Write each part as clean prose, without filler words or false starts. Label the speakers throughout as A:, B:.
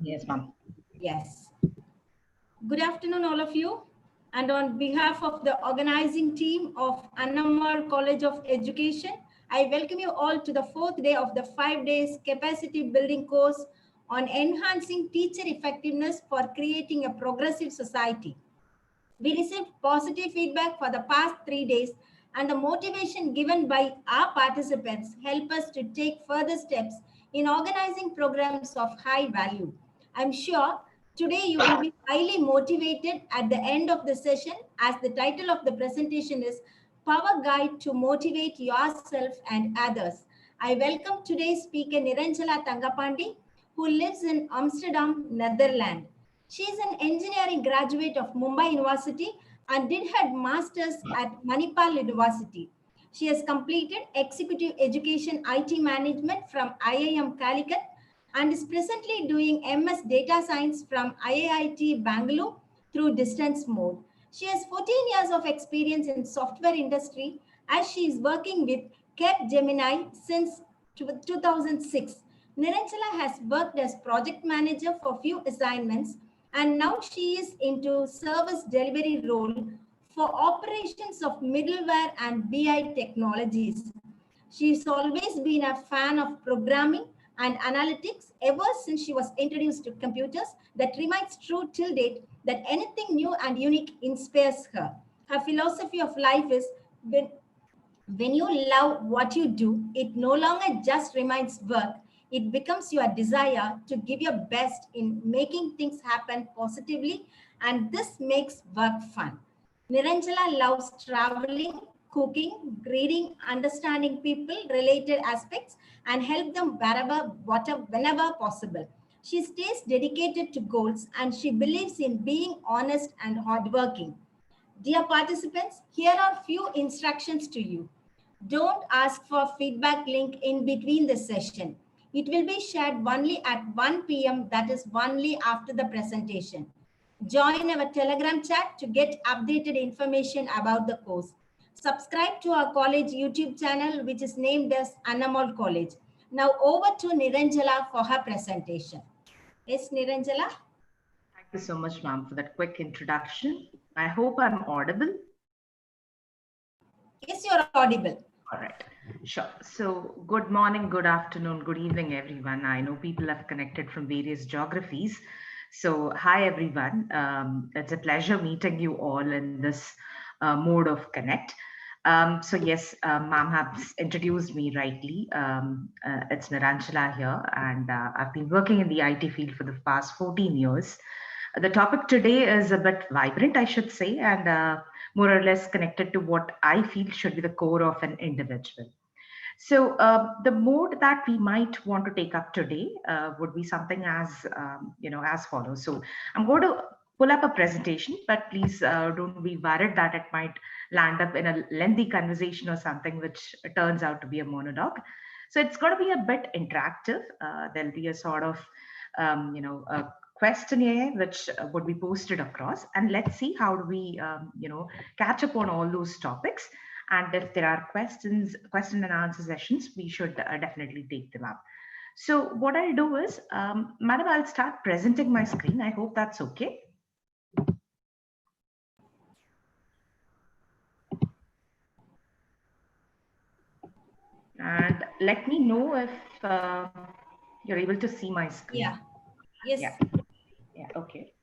A: Yes, ma'am.
B: Yes. Good afternoon, all of you. And on behalf of the organizing team of Annamal College of Education, I welcome you all to the fourth day of the 5 days capacity building course on enhancing teacher effectiveness for creating a progressive society. We received positive feedback for the past 3 days, and the motivation given by our participants help us to take further steps in organizing programs of high value. I'm sure today you will be highly motivated at the end of the session, as the title of the presentation is Power Guide to Motivate Yourself and Others. I welcome today's speaker Niranjala Tangapandi, who lives in Amsterdam, Netherlands. She is an engineering graduate of Mumbai University and did her master's at Manipal University. She has completed executive education IT management from IIM Calicut and is presently doing MS data science from IIT Bangalore through distance mode. She has 14 years of experience in software industry, as she is working with Capgemini since 2006. Niranjala has worked as project manager for few assignments, and now she is into service delivery role for operations of middleware and BI technologies. She's always been a fan of programming and analytics ever since she was introduced to computers. That remains true till date, that anything new and unique inspires her. Her philosophy of life is when you love what you do, it no longer just remains work. It becomes your desire to give your best in making things happen positively, and this makes work fun. Niranjala loves traveling, cooking, reading, understanding people related aspects, and help them whenever possible. She stays dedicated to goals, and she believes in being honest and hardworking. Dear participants, here are few instructions to you. Don't ask for feedback link in between the session. It will be shared only at 1 p.m., that is only after the presentation. Join our Telegram chat to get updated information about the course. Subscribe to our college YouTube channel, which is named as Annamal College. Now over to Niranjala for her presentation. Yes, Niranjala?
A: Thank you so much, ma'am, for that quick introduction. I hope I'm audible.
B: Yes, you're audible.
A: All right. Sure. So good morning, good afternoon, good evening, everyone. I know people have connected from various geographies. So hi, everyone. It's a pleasure meeting you all in this mode of connect. So yes, ma'am has introduced me rightly. It's Niranjala here, and I've been working in the IT field for the past 14 years. The topic today is a bit vibrant, I should say, and more or less connected to what I feel should be the core of an individual. So the mode that we might want to take up today would be something as as follows. So I'm going to pull up a presentation, but please don't be worried that it might land up in a lengthy conversation or something which turns out to be a monologue. So it's going to be a bit interactive. There'll be a sort of a questionnaire which would be posted across, and let's see how do we catch up on all those topics. And if there are question and answer sessions, we should definitely take them up. So what I'll do is, madam, I'll start presenting my screen. I hope that's okay. And let me know if you're able to see my screen.
B: Yeah. Yes.
A: Yeah. Okay.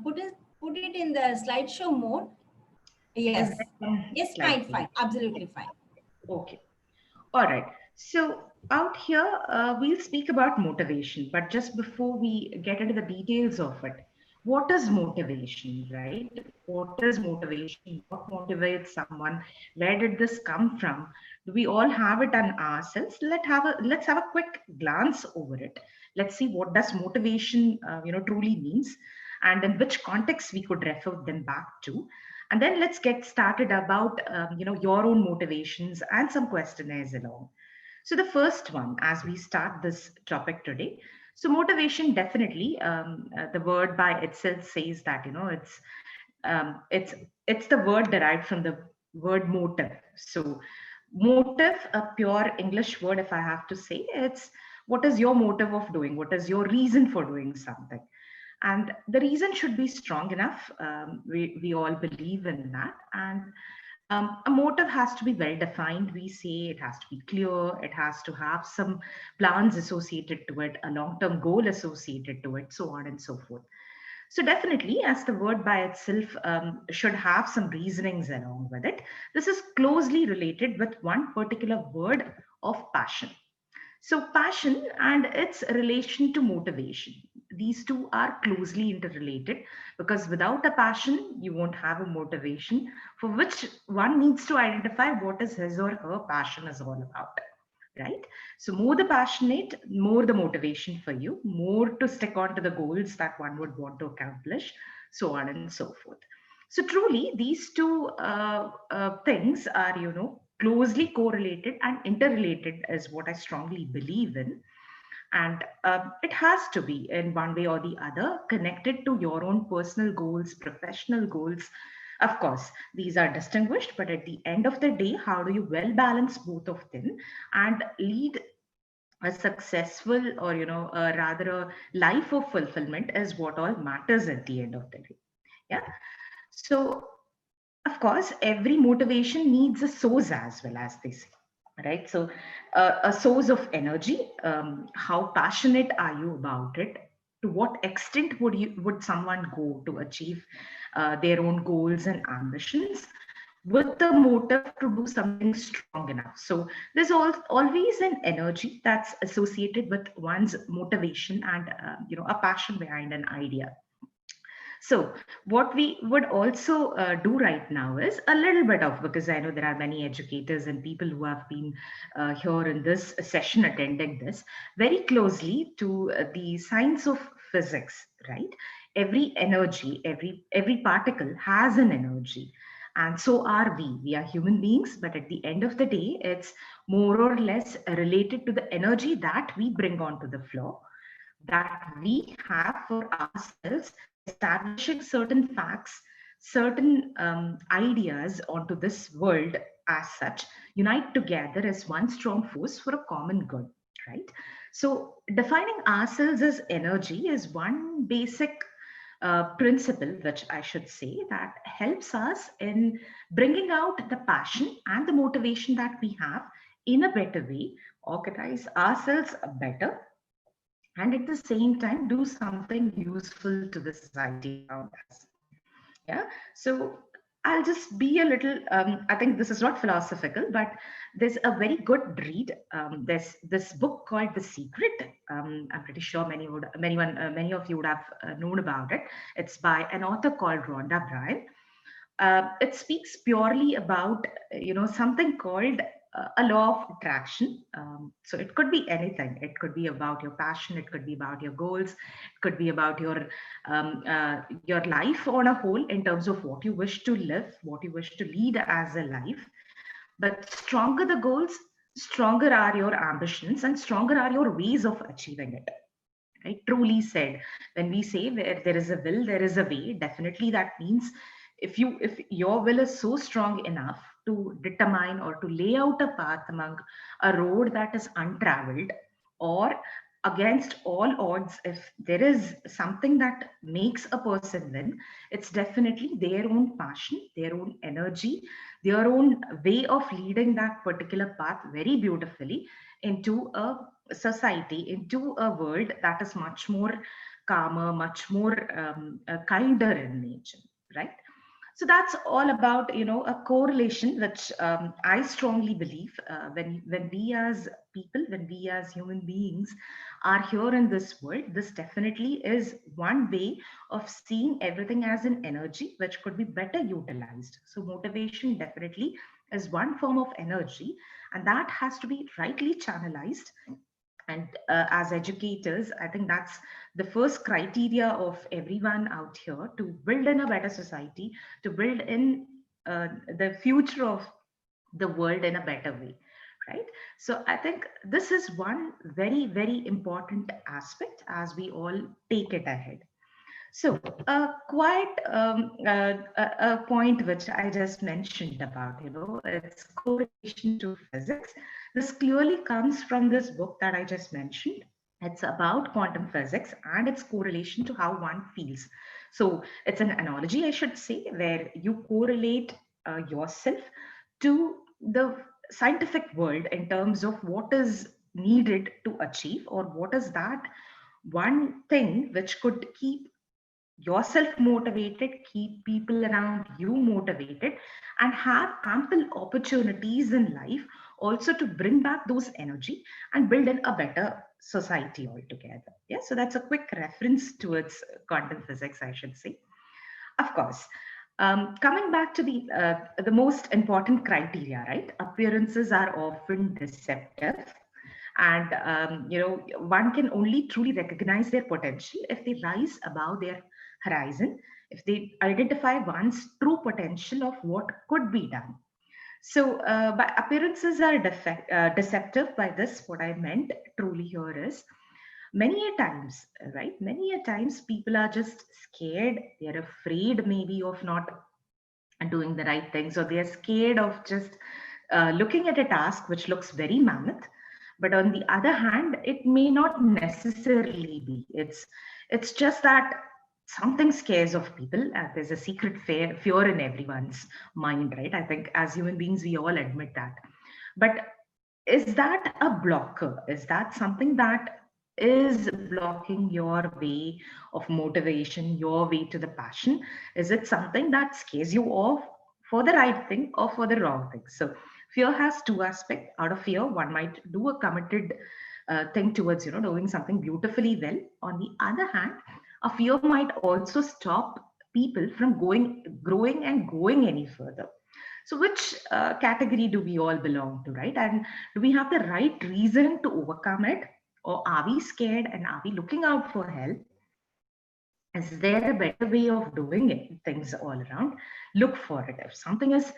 B: Put it in the slideshow mode. Yes. Yes, fine. Absolutely fine.
A: Okay. All right. So out here, we'll speak about motivation, but just before we get into the details of it, what is motivation, right? What is motivation? What motivates someone? Where did this come from? Do we all have it on ourselves? Let's have a quick glance over it. Let's see what does motivation, truly means, and in which context we could refer them back to. And then let's get started about your own motivations and some questionnaires along. So the first one, as we start this topic today, so motivation definitely, the word by itself says that it's the word derived from the word motive. So motive, a pure English word, if I have to say, it's what is your motive of doing? What is your reason for doing something? And the reason should be strong enough. We all believe in that. And a motive has to be well defined. We say it has to be clear. It has to have some plans associated to it, a long-term goal associated to it, so on and so forth. So definitely, as the word by itself should have some reasonings along with it, this is closely related with one particular word of passion. So passion and its relation to motivation. These two are closely interrelated because without a passion, you won't have a motivation for which one needs to identify what is his or her passion is all about, right? So more the passionate, more the motivation for you, more to stick on to the goals that one would want to accomplish, so on and so forth. So truly, these two things are, closely correlated and interrelated is what I strongly believe in. And it has to be in one way or the other connected to your own personal goals, professional goals. Of course, these are distinguished, but at the end of the day, how do you well balance both of them and lead a successful, or rather a life of fulfillment is what all matters at the end of the day. Yeah. So of course, every motivation needs a source as well, as they say, right? So, a source of energy. How passionate are you about it? To what extent would someone go to achieve their own goals and ambitions, with the motive to do something strong enough? So, there's always an energy that's associated with one's motivation and a passion behind an idea. So, what we would also do right now is a little bit of, because I know there are many educators and people who have been here in this session attending this very closely to the science of physics, right? Every energy, every particle has an energy. And so are we. We are human beings, but at the end of the day, it's more or less related to the energy that we bring onto the floor, that we have for ourselves, establishing certain facts, certain ideas onto this world as such, unite together as one strong force for a common good, right? So, defining ourselves as energy is one basic principle, which I should say, that helps us in bringing out the passion and the motivation that we have in a better way, organize ourselves better, and at the same time do something useful to the society around us. Yeah. So I'll just be a little, I think this is not philosophical, but there's a very good read. There's this book called The Secret. I'm pretty sure many of you would have known about it. It's by an author called Rhonda Byrne. It speaks purely about something called a law of attraction. So it could be anything. It could be about your passion. It could be about your goals. It could be about your life on a whole in terms of what you wish to live, what you wish to lead as a life. But stronger the goals, stronger are your ambitions, and stronger are your ways of achieving it. Right? Truly said. When we say where there is a will, there is a way, definitely that means if your will is so strong enough to determine or to lay out a path among a road that is untraveled, or against all odds, if there is something that makes a person win, it's definitely their own passion, their own energy, their own way of leading that particular path very beautifully into a society, into a world that is much more calmer, much more kinder in nature, right? So that's all about a correlation which I strongly believe, when we as people, when we as human beings are here in this world, this definitely is one way of seeing everything as an energy which could be better utilized. So motivation definitely is one form of energy, and that has to be rightly channelized. And as educators, I think that's the first criteria of everyone out here to build in a better society, to build in the future of the world in a better way, right? So I think this is one very, very important aspect as we all take it ahead. So, quite a point which I just mentioned about, its correlation to physics. This clearly comes from this book that I just mentioned. It's about quantum physics and its correlation to how one feels. So it's an analogy, I should say, where you correlate yourself to the scientific world in terms of what is needed to achieve, or what is that one thing which could keep yourself motivated, keep people around you motivated, and have ample opportunities in life also to bring back those energy and build in a better society altogether. Yeah, so that's a quick reference towards quantum physics, I should say. Of course, coming back to the most important criteria, right? Appearances are often deceptive, and one can only truly recognize their potential if they rise above their horizon, if they identify one's true potential of what could be done. So, by appearances are deceptive. By this, what I meant truly here is many a times, right? Many a times, people are just scared. They're afraid, maybe, of not doing the right things, or they're scared of just looking at a task which looks very mammoth. But on the other hand, it may not necessarily be. It's just that something scares of people. There's a secret fear in everyone's mind, right? I think as human beings, we all admit that. But is that a blocker? Is that something that is blocking your way of motivation, your way to the passion? Is it something that scares you off for the right thing or for the wrong thing? So fear has two aspects. Out of fear, one might do a committed thing towards doing something beautifully well. On the other hand, a fear might also stop people from growing and going any further. So, which category do we all belong to, right? And do we have the right reason to overcome it? Or are we scared and are we looking out for help? Is there a better way of doing it, things all around? Look for it. If something is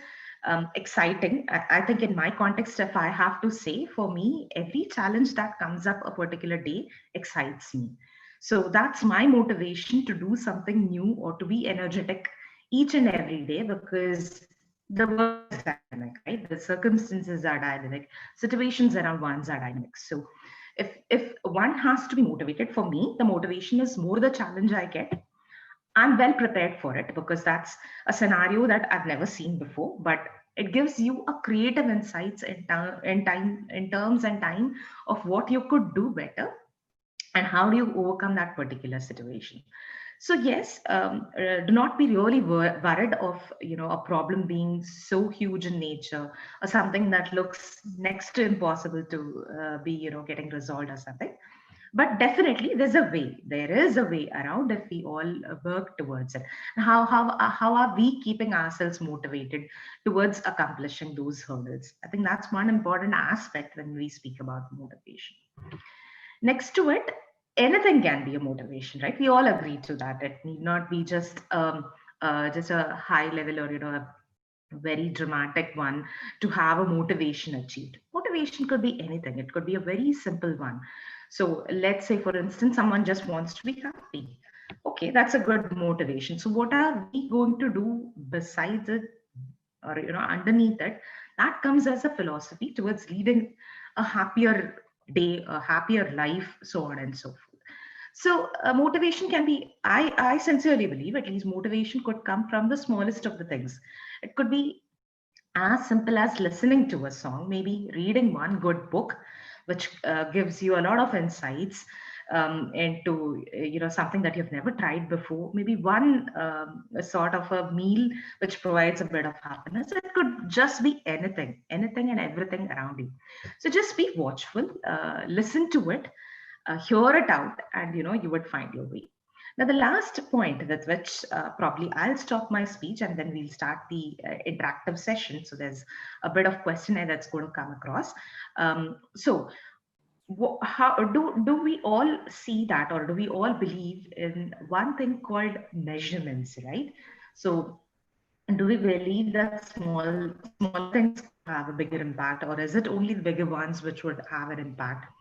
A: exciting, I think in my context, if I have to say, for me, every challenge that comes up a particular day excites me. So that's my motivation to do something new or to be energetic each and every day, because the world is dynamic, right? The circumstances are dynamic, situations around ones are dynamic. So if one has to be motivated, for me, the motivation is more the challenge I get. I'm well prepared for it because that's a scenario that I've never seen before, but it gives you a creative insights in terms and time of what you could do better and how do you overcome that particular situation. So yes, do not be really worried of a problem being so huge in nature, or something that looks next to impossible to be getting resolved or something. But definitely there is a way around if we all work towards it. How are we keeping ourselves motivated towards accomplishing those hurdles? I think that's one important aspect when we speak about motivation. Next to it, anything can be a motivation, right? We all agree to that. It need not be just a high level or a very dramatic one to have a motivation achieved. Motivation could be anything. It could be a very simple one. So let's say, for instance, someone just wants to be happy. Okay, that's a good motivation. So what are we going to do besides it, or underneath it? That comes as a philosophy towards leading a happier day, a happier life, so on and so forth. So motivation can be, I sincerely believe, at least motivation could come from the smallest of the things. It could be as simple as listening to a song, maybe reading one good book, which gives you a lot of insights into something that you've never tried before. Maybe one a sort of a meal which provides a bit of happiness. It could just be anything and everything around you. So just be watchful, listen to it, hear it out, and you would find your way. Now, the last point with which probably I'll stop my speech and then we'll start the interactive session. So there's a bit of questionnaire that's going to come across. So how do we all see that, or do we all believe in one thing called measurements, right? So do we believe that small things have a bigger impact, or is it only the bigger ones which would have an impact?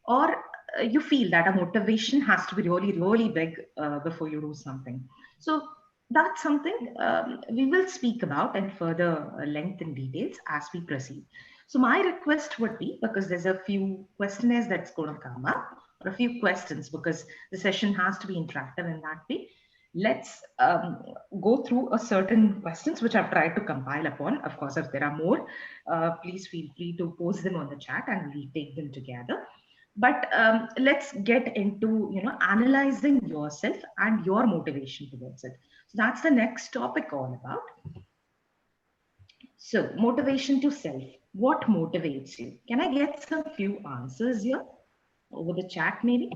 A: Or you feel that a motivation has to be really big before you do something? So that's something we will speak about in further length and details as we proceed. So my request would be, because there's a few questionnaires that's going to come up, or a few questions, because the session has to be interactive in that way. Let's go through a certain questions which I've tried to compile upon. Of course, if there are more, please feel free to post them on the chat and we'll take them together. But let's get into, analyzing yourself and your motivation towards it. So that's the next topic all about. So motivation to self. What motivates you? Can I get some few answers here over the chat maybe?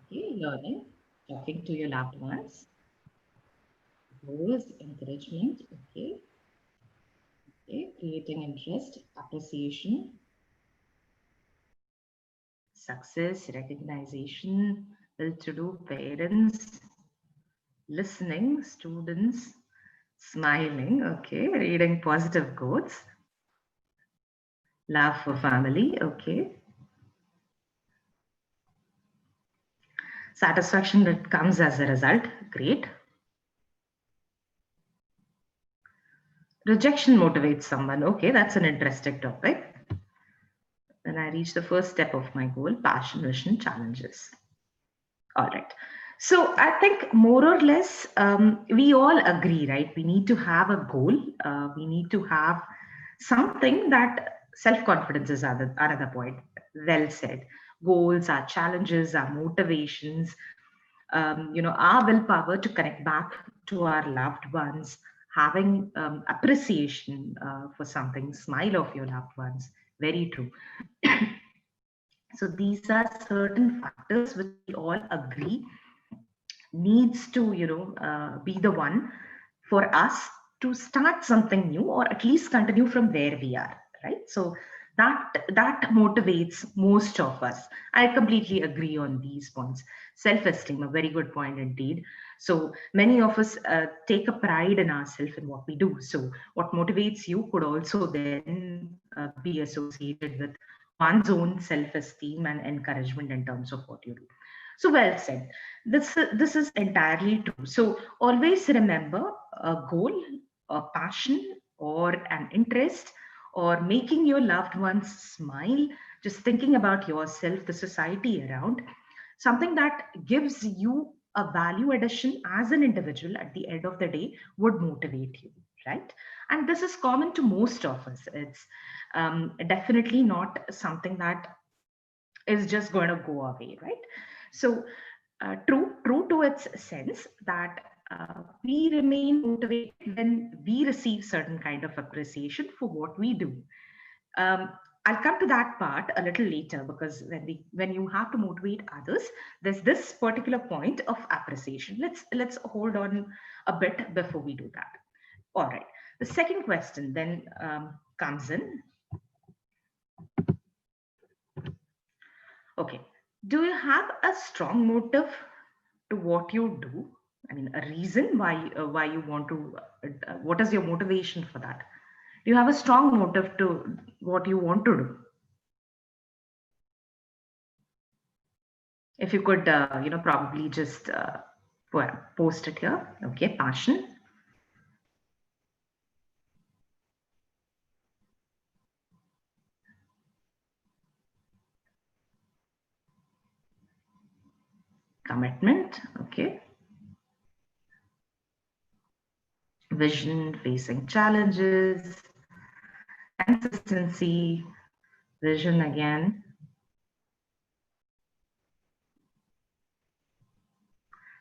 A: Okay, learning, talking to your loved ones, goals, encouragement, okay. Okay, creating interest, appreciation, success, recognition, well-to-do parents, listening, students, smiling, okay, reading positive quotes, love for family, okay. Satisfaction that comes as a result, great. Rejection motivates someone, okay, that's an interesting topic. When I reach the first step of my goal, passion, vision, challenges. All right. So I think more or less, we all agree, right? We need to have a goal. We need to have something that self-confidence is another point. Well said. Goals, our challenges, our motivations, our willpower to connect back to our loved ones, having appreciation for something, smile of your loved ones. Very true. So these are certain factors which we all agree needs to, be the one for us to start something new, or at least continue from where we are, right? So that motivates most of us. I completely agree on these points. Self-esteem, a very good point indeed. So many of us take a pride in ourselves and what we do. So what motivates you could also then be associated with one's own self-esteem and encouragement in terms of what you do. So well said. This is entirely true. So always remember a goal, a passion, or an interest, or making your loved ones smile, just thinking about yourself, the society around, something that gives you a value addition as an individual at the end of the day would motivate you, right? And this is common to most of us. It's definitely not something that is just going to go away, right? So true to its sense that we remain motivated when we receive certain kind of appreciation for what we do. Um, I'll come to that part a little later, because when you have to motivate others, there's this particular point of appreciation. Let's hold on a bit before we do that. All right. The second question then comes in. Okay. Do you have a strong motive to what you do? I mean, a reason why you want to. What is your motivation for that? Do you have a strong motive to what you want to do? If you could, probably just post it here. Okay, passion. Commitment. Okay. Vision, facing challenges. Consistency. Vision again.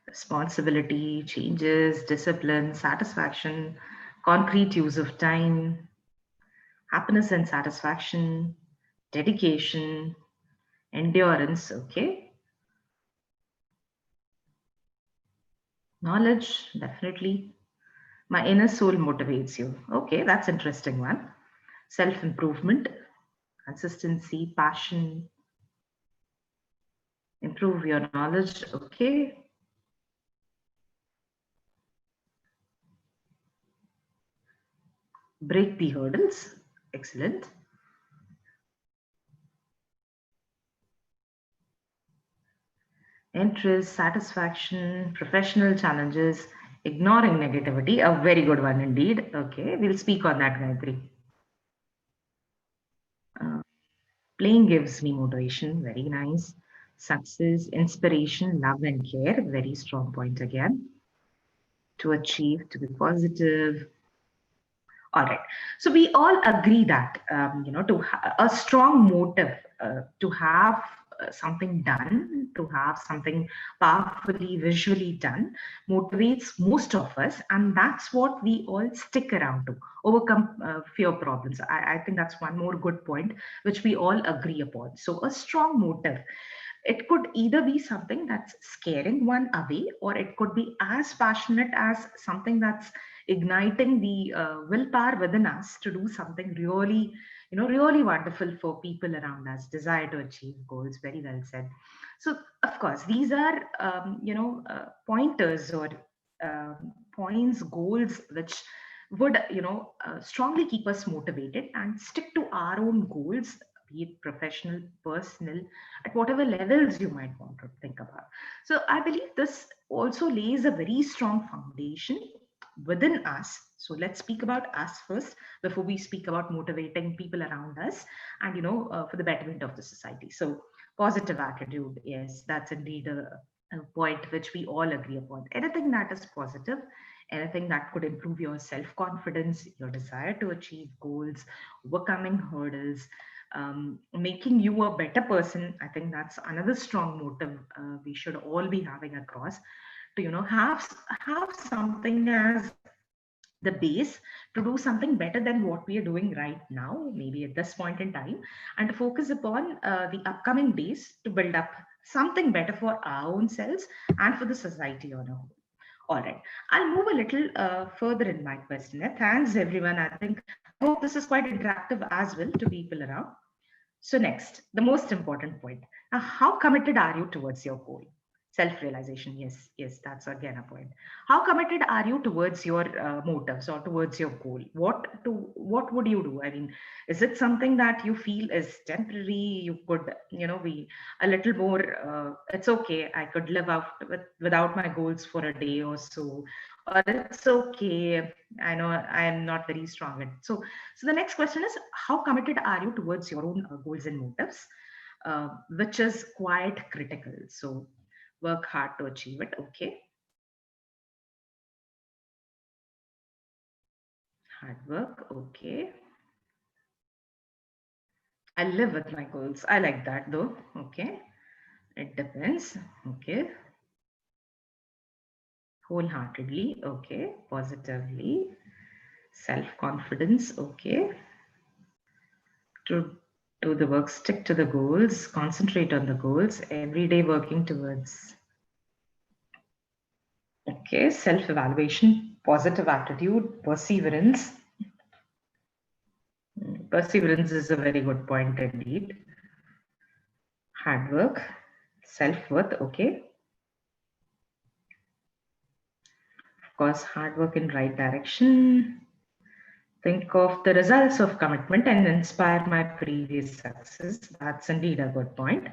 A: Responsibility, changes, discipline, satisfaction, concrete use of time, happiness and satisfaction, dedication, endurance, okay. Knowledge, definitely. My inner soul motivates you. Okay, that's interesting one. Self-improvement, consistency, passion, improve your knowledge, okay. Break the hurdles, excellent. Interest, satisfaction, professional challenges, ignoring negativity, a very good one indeed. Okay, we'll speak on that, Gayatri. Playing gives me motivation, very nice. Success, inspiration, love and care, very strong point again. To achieve, to be positive. All right. So we all agree that a strong motive to have something done, to have something powerfully visually done, motivates most of us, and that's what we all stick around to overcome fear problems. I think that's one more good point which we all agree upon. So a strong motive, it could either be something that's scaring one away, or it could be as passionate as something that's igniting the willpower within us to do something really, really wonderful for people around us, desire to achieve goals. Very well said. So of course these are pointers or points, goals which would strongly keep us motivated and stick to our own goals, be it professional, personal, at whatever levels you might want to think about. So I believe this also lays a very strong foundation within us. So let's speak about us first before we speak about motivating people around us and, for the betterment of the society. So positive attitude, yes, that's indeed a point which we all agree upon. Anything that is positive, anything that could improve your self-confidence, your desire to achieve goals, overcoming hurdles, making you a better person. I think that's another strong motive we should all be having across, to have something as the base to do something better than what we are doing right now, maybe at this point in time, and to focus upon the upcoming days to build up something better for our own selves and for the society on a whole. All right, I'll move a little further in my questionnaire. Thanks, everyone. I hope this is quite interactive as well to people around. So next, the most important point. Now, how committed are you towards your goal? Self-realization. Yes, yes, that's again a point. How committed are you towards your motives or towards your goal? What would you do? I mean, is it something that you feel is temporary? You could, be a little more. It's okay. I could live out without my goals for a day or so, or it's okay. I know I am not very strong at. So the next question is, how committed are you towards your own goals and motives, which is quite critical. So work hard to achieve it. Okay. Hard work. Okay. I live with my goals. I like that though. Okay. It depends. Okay. Wholeheartedly. Okay. Positively. Self-confidence. Okay. To do the work, stick to the goals, concentrate on the goals, every day working towards. Okay, self-evaluation, positive attitude, perseverance. Perseverance is a very good point indeed. Hard work, self-worth, okay. Of course, hard work in right direction. Think of the results of commitment and inspire my previous success. That's indeed a good point.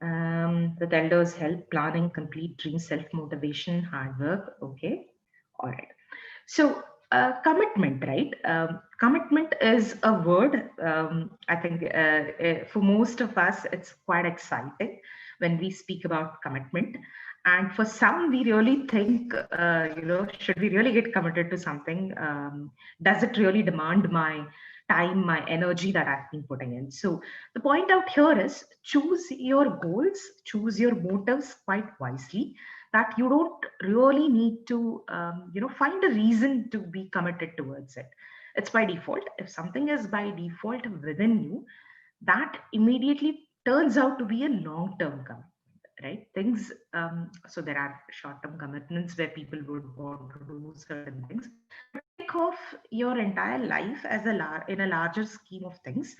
A: With elders' help, planning, complete dreams, self-motivation, hard work, okay. All right. So commitment, right? Commitment is a word. I think for most of us, it's quite exciting when we speak about commitment. And for some, we really think, should we really get committed to something? Does it really demand my time, my energy that I've been putting in? So the point out here is choose your goals, choose your motives quite wisely, that you don't really need to find a reason to be committed towards it. It's by default. If something is by default within you, that immediately turns out to be a long-term commitment, right? Things so there are short-term commitments where people would want to do certain things. Think of your entire life as in a larger scheme of things.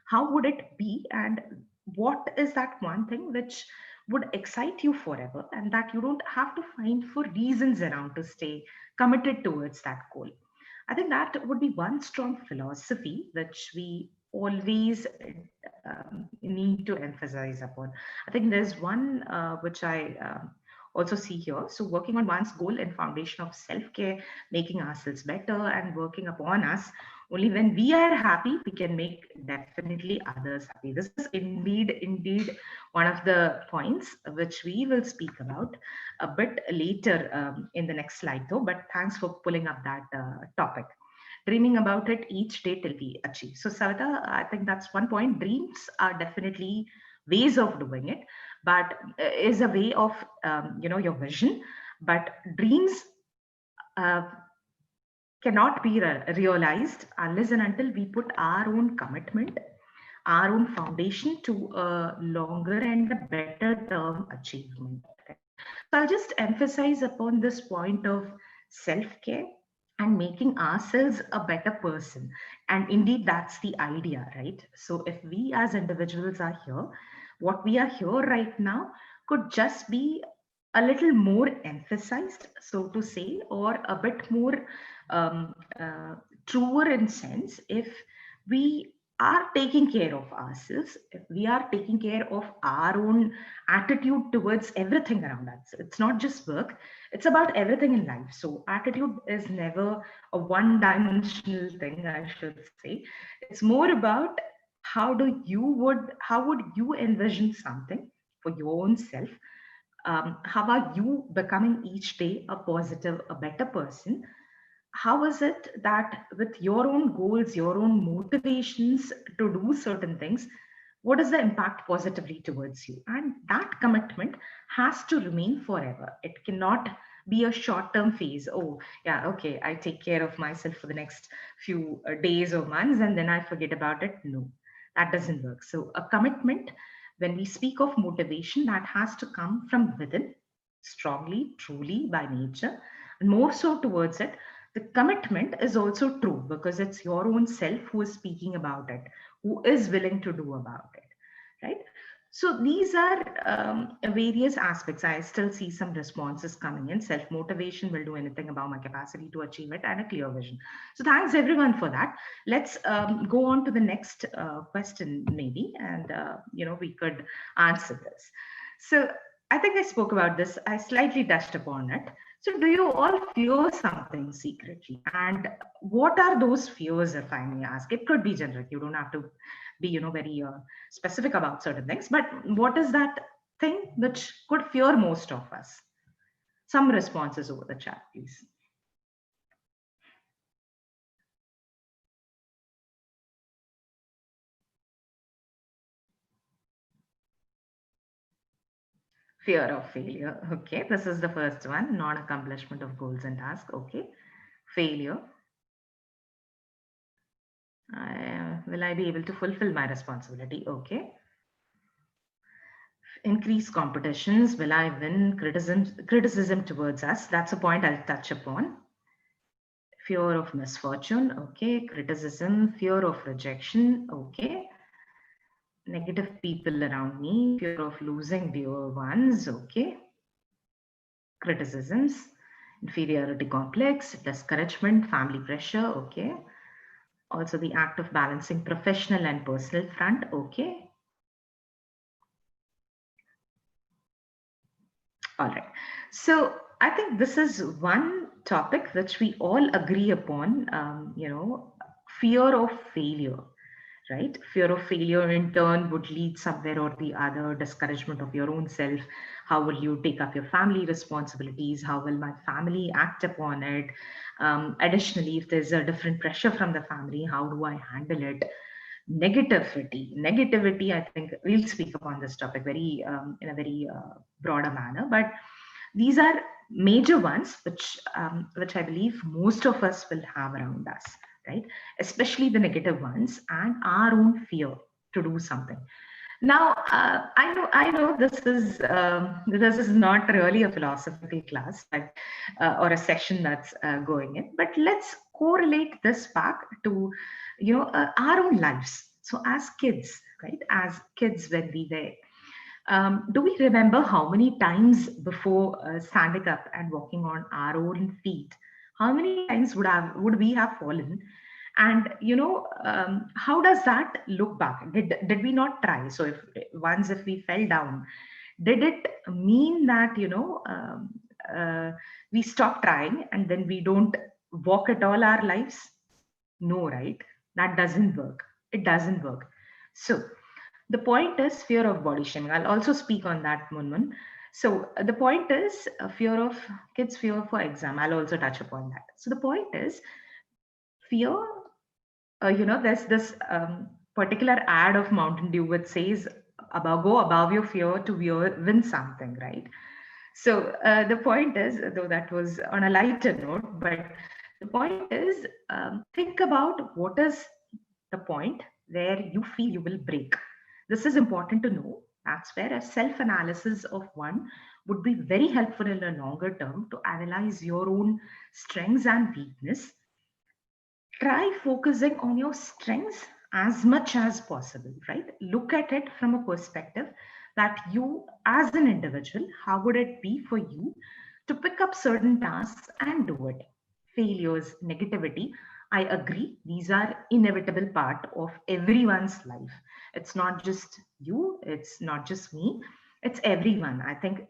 A: How would it be, and what is that one thing which would excite you forever and that you don't have to find for reasons around to stay committed towards that goal? I think that would be one strong philosophy which we always need to emphasize upon. I think there's one which I also see here. So working on one's goal and foundation of self-care, making ourselves better and working upon us. Only when we are happy, we can make definitely others happy. This is indeed one of the points which we will speak about a bit later in the next slide though, but thanks for pulling up that topic. Dreaming about it each day till we achieve. So Savita, I think that's one point. Dreams are definitely ways of doing it, but is a way of, your vision, but dreams uh, cannot be realized unless and until we put our own commitment, our own foundation to a longer and a better term achievement. So I'll just emphasize upon this point of self-care and making ourselves a better person. And indeed, that's the idea, right? So if we as individuals are here, what we are here right now could just be a little more emphasized, so to say, or a bit more um, uh, truer in sense if we are taking care of ourselves, if we are taking care of our own attitude towards everything around us. It's not just work, it's about everything in life. So attitude is never a one-dimensional thing, I should say. It's more about how would you envision something for your own self? How are you becoming each day a positive, a better person? How is it that with your own goals, your own motivations to do certain things, what is the impact positively towards you? And that commitment has to remain forever. It cannot be a short-term phase. Oh, yeah, okay, I take care of myself for the next few days or months and then I forget about it. No, that doesn't work. So a commitment, when we speak of motivation, that has to come from within, strongly, truly by nature, and more so towards it. The commitment is also true because it's your own self who is speaking about it, who is willing to do about it, right? So these are various aspects. I still see some responses coming in. Self-motivation will do anything about my capacity to achieve it and a clear vision. So thanks everyone for that. Let's go on to the next question maybe, and we could answer this. So I think I spoke about this. I slightly touched upon it. So do you all fear something secretly? And what are those fears, if I may ask? It could be generic. You don't have to be, very specific about certain things. But what is that thing which could fear most of us? Some responses over the chat, please. Fear of failure. Okay, this is the first one. Non-accomplishment of goals and tasks. Okay, failure. Will I be able to fulfill my responsibility? Okay. Increase competitions. Will I win? Criticism towards us. That's a point I'll touch upon. Fear of misfortune. Okay. Criticism. Fear of rejection. Okay. Negative people around me. Fear of losing dear ones. Okay. Criticisms. Inferiority complex. Discouragement. Family pressure. Okay. Also the act of balancing professional and personal front. Okay. All right. So I think this is one topic which we all agree upon, fear of failure, right? Fear of failure in turn would lead somewhere or the other, discouragement of your own self. How will you take up your family responsibilities? How will my family act upon it? Additionally, if there's a different pressure from the family, how do I handle it? Negativity, I think we'll speak upon this topic very in a very broader manner, but these are major ones which I believe most of us will have around us, right? Especially the negative ones and our own fear to do something. Now, I know this is not really a philosophical class, but or a session that's going in. But let's correlate this back to, our own lives. So, as kids, right? As kids, when we were, do we remember how many times before standing up and walking on our own feet? How many times would we have fallen? And how does that look back? Did we not try? So if we fell down, did it mean that we stop trying and then we don't walk at all our lives? No, right? That doesn't work. It doesn't work. So the point is fear of body shaming. I'll also speak on that, Munmun. So the point is fear of kids, fear for exam. I'll also touch upon that. So the point is fear. There's this particular ad of Mountain Dew which says, go above your fear to win something, right? So the point is, though that was on a lighter note, but the point is, think about what is the point where you feel you will break. This is important to know. That's where a self-analysis of one would be very helpful in the longer term to analyze your own strengths and weakness. Try focusing on your strengths as much as possible, right? Look at it from a perspective that you, as an individual, how would it be for you to pick up certain tasks and do it? Failures, negativity, I agree, these are inevitable part of everyone's life. It's not just you, it's not just me, it's everyone. I think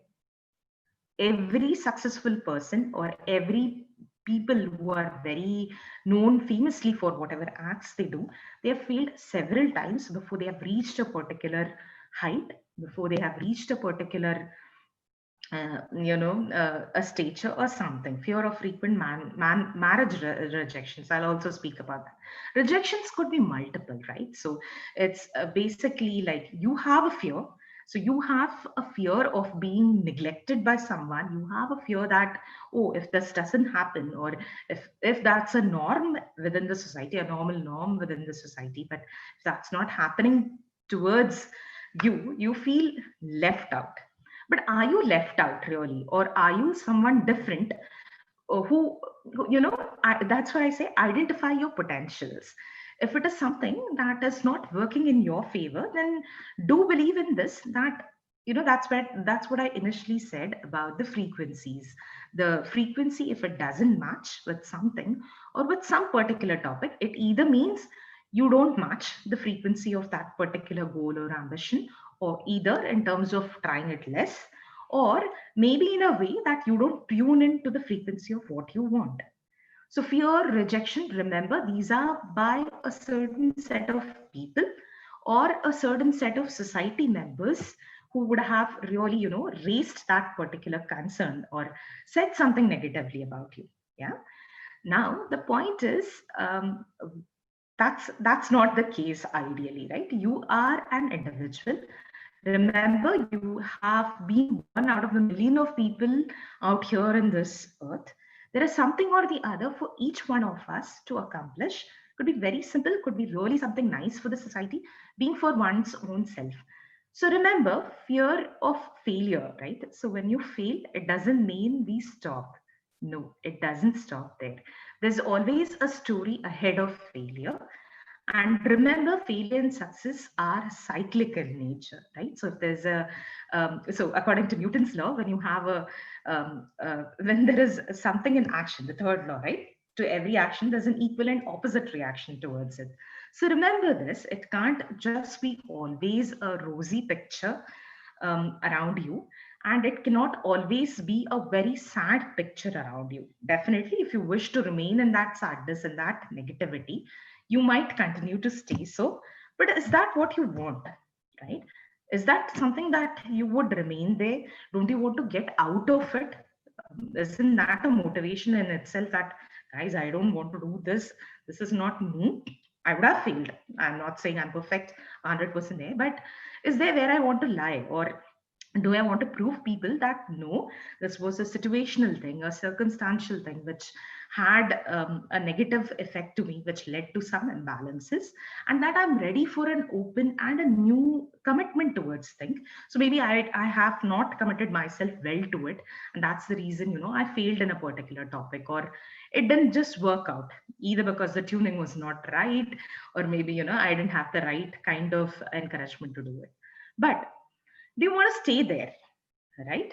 A: every successful person or every people who are very known famously for whatever acts they do, they have failed several times before they have reached a particular height, before they have reached a particular a stature or something. Fear of frequent marriage rejections, I'll also speak about that. Rejections could be multiple, right? So it's basically like you have a fear. So you have a fear of being neglected by someone. You have a fear that, oh, if this doesn't happen, or if that's a norm within the society, a normal norm within the society, but if that's not happening towards you, you feel left out. But are you left out really, or are you someone different that's why I say identify your potentials. If it is something that is not working in your favor, then do believe in this, that that's what I initially said about the frequencies. The frequency, if it doesn't match with something or with some particular topic, it either means you don't match the frequency of that particular goal or ambition, or either in terms of trying it less, or maybe in a way that you don't tune into the frequency of what you want. So fear, rejection, remember, these are by a certain set of people or a certain set of society members who would have really, raised that particular concern or said something negatively about you. Yeah. Now the point is, that's not the case ideally, right? You are an individual. Remember, you have been one out of a million of people out here in this earth. There is something or the other for each one of us to accomplish. Could be very simple, could be really something nice for the society, being for one's own self. So remember, fear of failure, right? So when you fail, it doesn't mean we stop. No, it doesn't stop there. There's always a story ahead of failure. And remember, failure and success are cyclical in nature, right? So if there's so according to Newton's law, when you have when there is something in action, the third law, right? To every action, there's an equal and opposite reaction towards it. So remember this, it can't just be always a rosy picture around you. And it cannot always be a very sad picture around you. Definitely, if you wish to remain in that sadness and that negativity, you might continue to stay so. But is that what you want, right? Is that something that you would remain there? Don't you want to get out of it? Isn't that a motivation in itself that, guys, I don't want to do this. This is not me. I would have failed. I'm not saying I'm perfect 100% there, but is there where I want to lie? Or do I want to prove people that no, this was a situational thing, a circumstantial thing, which had a negative effect to me, which led to some imbalances, and that I'm ready for an open and a new commitment towards things. So maybe I have not committed myself well to it, and that's the reason, I failed in a particular topic, or it didn't just work out, either because the tuning was not right, or maybe, I didn't have the right kind of encouragement to do it. But do you want to stay there, right?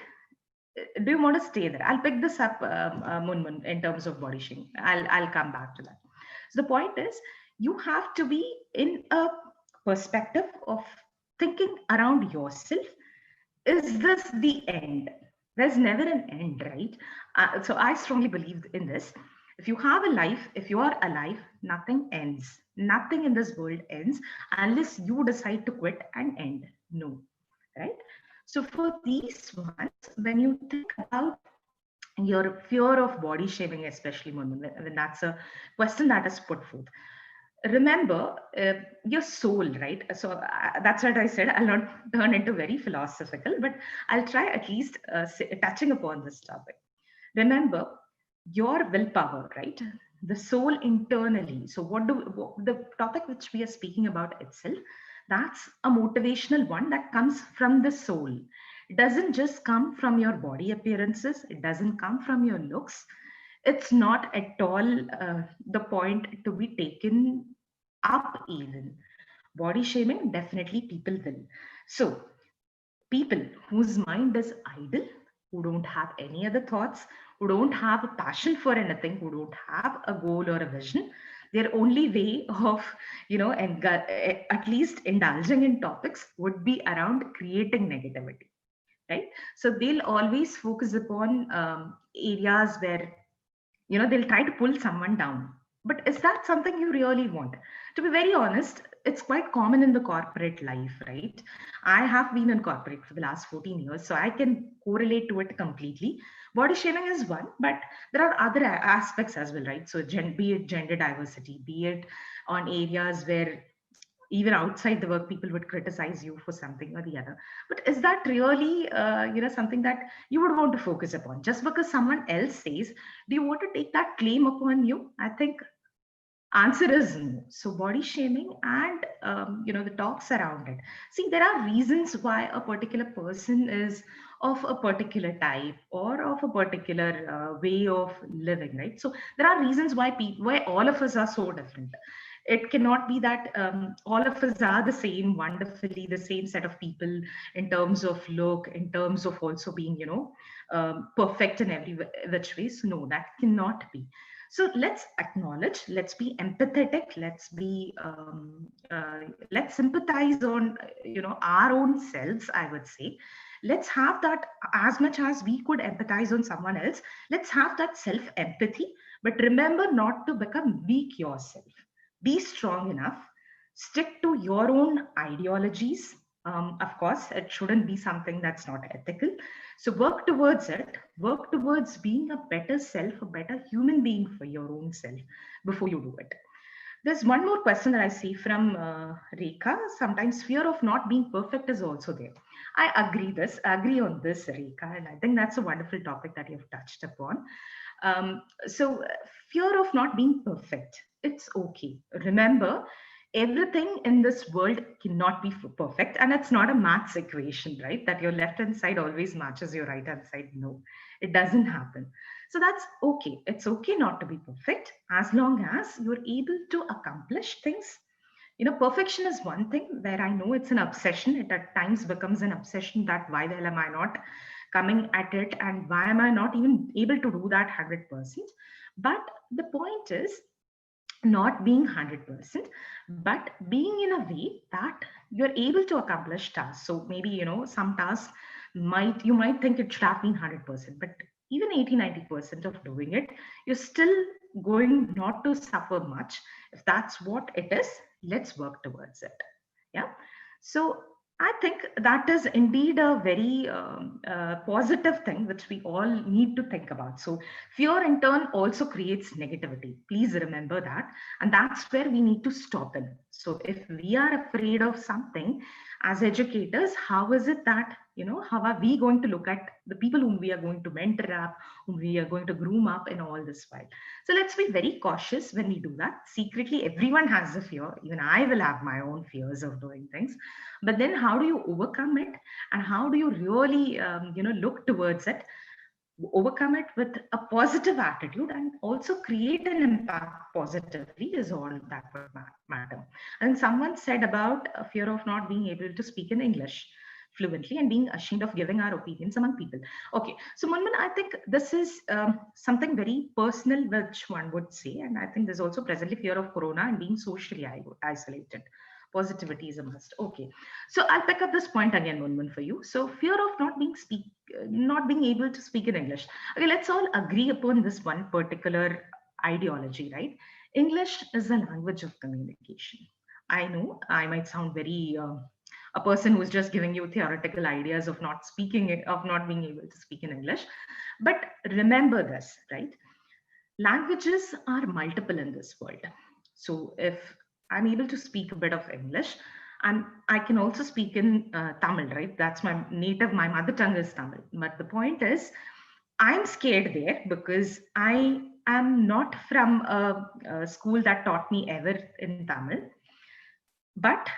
A: Do you want to stay there? I'll pick this up, Munmun, in terms of body shaming. I'll come back to that. So the point is, you have to be in a perspective of thinking around yourself. Is this the end? There's never an end, right? So I strongly believe in this. If you have a life, if you are alive, nothing ends. Nothing in this world ends unless you decide to quit and end. No, right? So for these ones, when you think about your fear of body shaming, especially when that's a question that is put forth, remember your soul, right? So that's what I said. I'll not turn into very philosophical, but I'll try at least touching upon this topic. Remember your willpower, right? The soul internally. So the topic which we are speaking about itself, that's a motivational one that comes from the soul. It doesn't just come from your body appearances, it doesn't come from your looks. It's not at all the point to be taken up even. Body shaming, definitely people will. So people whose mind is idle, who don't have any other thoughts, who don't have a passion for anything, who don't have a goal or a vision, their only way of, at least indulging in topics would be around creating negativity, right? So they'll always focus upon areas where, they'll try to pull someone down. But is that something you really want? To be very honest, it's quite common in the corporate life, right? I have been in corporate for the last 14 years, so I can correlate to it completely. Body shaming is one, but there are other aspects as well, right? So be it gender diversity, be it on areas where even outside the work people would criticize you for something or the other. But is that really something that you would want to focus upon just because someone else says? Do you want to take that claim upon you? I think answer is no. So body shaming and the talks around it, see, there are reasons why a particular person is of a particular type or of a particular way of living, right? So there are reasons why all of us are so different. It cannot be that all of us are the same, wonderfully the same set of people in terms of look, in terms of also being perfect in every which way. So no, that cannot be. So let's acknowledge, let's be empathetic, let's sympathize on our own selves, I would say. Let's have that, as much as we could empathize on someone else, let's have that self empathy. But remember not to become weak yourself. Be strong enough, stick to your own ideologies. Of course, it shouldn't be something that's not ethical. So work towards it, work towards being a better self, a better human being for your own self before you do it. There's one more question that I see from Rekha. Sometimes fear of not being perfect is also there. I agree on this, Rekha, and I think that's a wonderful topic that you've touched upon. So fear of not being perfect, it's okay. Remember, everything in this world cannot be perfect, and it's not a maths equation, right? That your left hand side always matches your right hand side. No, it doesn't happen. So that's okay. It's okay not to be perfect as long as you're able to accomplish things. Perfection is one thing where I know it's an obsession. It at times becomes an obsession that why the hell am I not coming at it, and why am I not even able to do that 100%? But the point is not being 100%, but being in a way that you're able to accomplish tasks. So maybe, some tasks you might think it should have been 100%, but even 80-90% of doing it, you're still going not to suffer much. If that's what it is, let's work towards it. Yeah. So I think that is indeed a very positive thing which we all need to think about. So fear in turn also creates negativity. Please remember that. And that's where we need to stop in. So if we are afraid of something as educators, how is it that, how are we going to look at the people whom we are going to mentor up, whom we are going to groom up in all this while? So let's be very cautious when we do that. Secretly, everyone has a fear. Even I will have my own fears of doing things. But then how do you overcome it? And how do you really, look towards it? Overcome it with a positive attitude and also create an impact positively is all that would matter. I think someone said about a fear of not being able to speak in English. fluently and being ashamed of giving our opinions among people. Okay, so Munman, I think this is something very personal, which one would say, and I think there's also presently fear of corona and being socially isolated. Positivity is a must. Okay, so I'll pick up this point again, Munman, for you. So fear of not being able to speak in English. Okay, let's all agree upon this one particular ideology, right? English is a language of communication. I know I might sound very a person who's just giving you theoretical ideas of not being able to speak in English. But remember this, right? Languages are multiple in this world. So if I'm able to speak a bit of English, and I can also speak in Tamil, right? That's my mother tongue is Tamil. But the point is, I'm scared there because I am not from a school that taught me ever in Tamil. But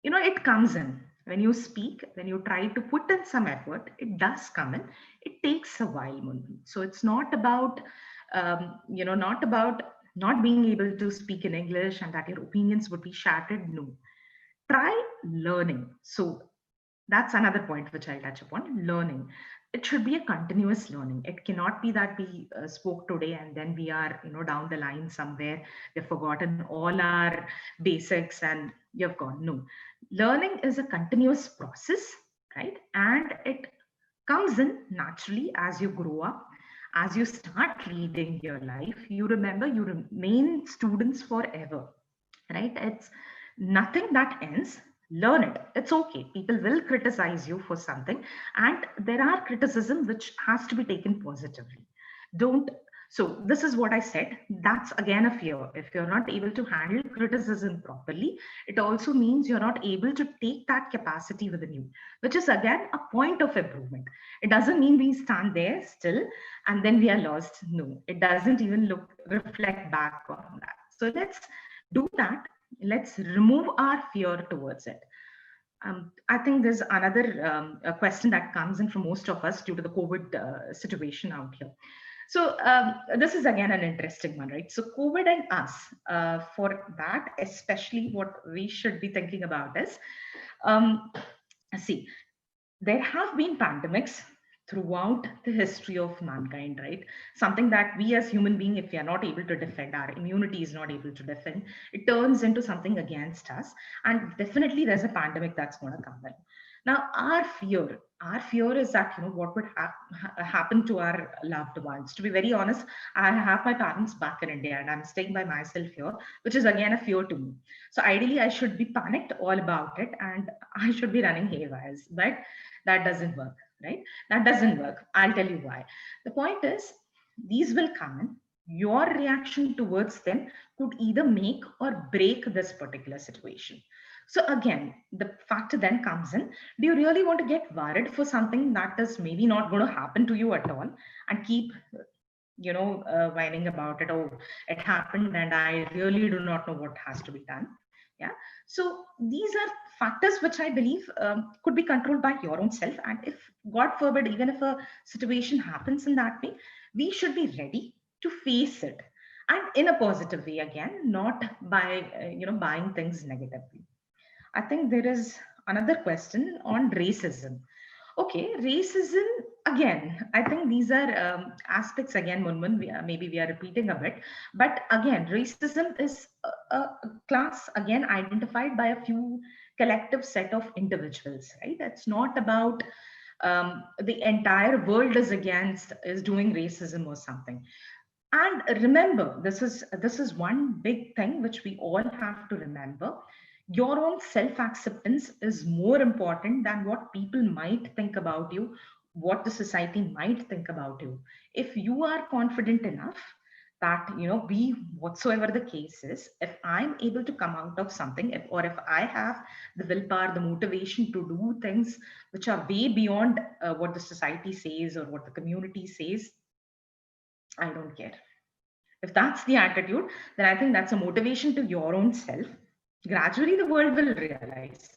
A: it comes in when you speak, when you try to put in some effort, it does come in. It takes a while, Munman. So it's not about not being able to speak in English and that your opinions would be shattered. No, try learning. So that's another point which I'll touch upon. Learning, it should be a continuous learning. It cannot be that we spoke today and then we are down the line somewhere we've forgotten all our basics and you've gone. No, learning is a continuous process, right? And it comes in naturally as you grow up. As you start reading your life, you remember you remain students forever, right? It's nothing that ends. Learn it. It's okay. People will criticize you for something, and there are criticism which has to be taken positively. Don't. So this is what I said. That's again a fear. If you're not able to handle criticism properly, it also means you're not able to take that capacity within you, which is again a point of improvement. It doesn't mean we stand there still and then we are lost. No, it doesn't even reflect back on that. So let's do that. Let's remove our fear towards it. I think there's another question that comes in from most of us due to the COVID situation out here. So this is again an interesting one, right? So COVID and us, for that, especially what we should be thinking about is, see, there have been pandemics throughout the history of mankind, right? Something that we as human beings, if we are not able to defend, our immunity is not able to defend, it turns into something against us. And definitely there's a pandemic that's going to come in. Now, our fear is that, what would happen to our loved ones. To be very honest, I have my parents back in India and I'm staying by myself here, which is again a fear to me. So ideally, I should be panicked all about it and I should be running haywires, but that doesn't work, right? That doesn't work. I'll tell you why. The point is, these will come in. Your reaction towards them could either make or break this particular situation. So again, the factor then comes in, do you really want to get worried for something that is maybe not going to happen to you at all and keep, whining about it? Oh, it happened and I really do not know what has to be done. Yeah. So these are factors which I believe could be controlled by your own self. And if, God forbid, even if a situation happens in that way, we should be ready to face it. And in a positive way, again, not by, buying things negatively. I think there is another question on racism. Okay, racism, again, I think these are aspects, again, Munman, maybe we are repeating a bit, but again, racism is a class, again, identified by a few collective set of individuals, right? It's not about the entire world is doing racism or something. And remember, this is one big thing which we all have to remember. Your own self-acceptance is more important than what people might think about you, what the society might think about you. If you are confident enough that, be whatsoever the case is, if I'm able to come out of something, if I have the willpower, the motivation to do things which are way beyond what the society says or what the community says, I don't care. If that's the attitude, then I think that's a motivation to your own self. Gradually, the world will realize.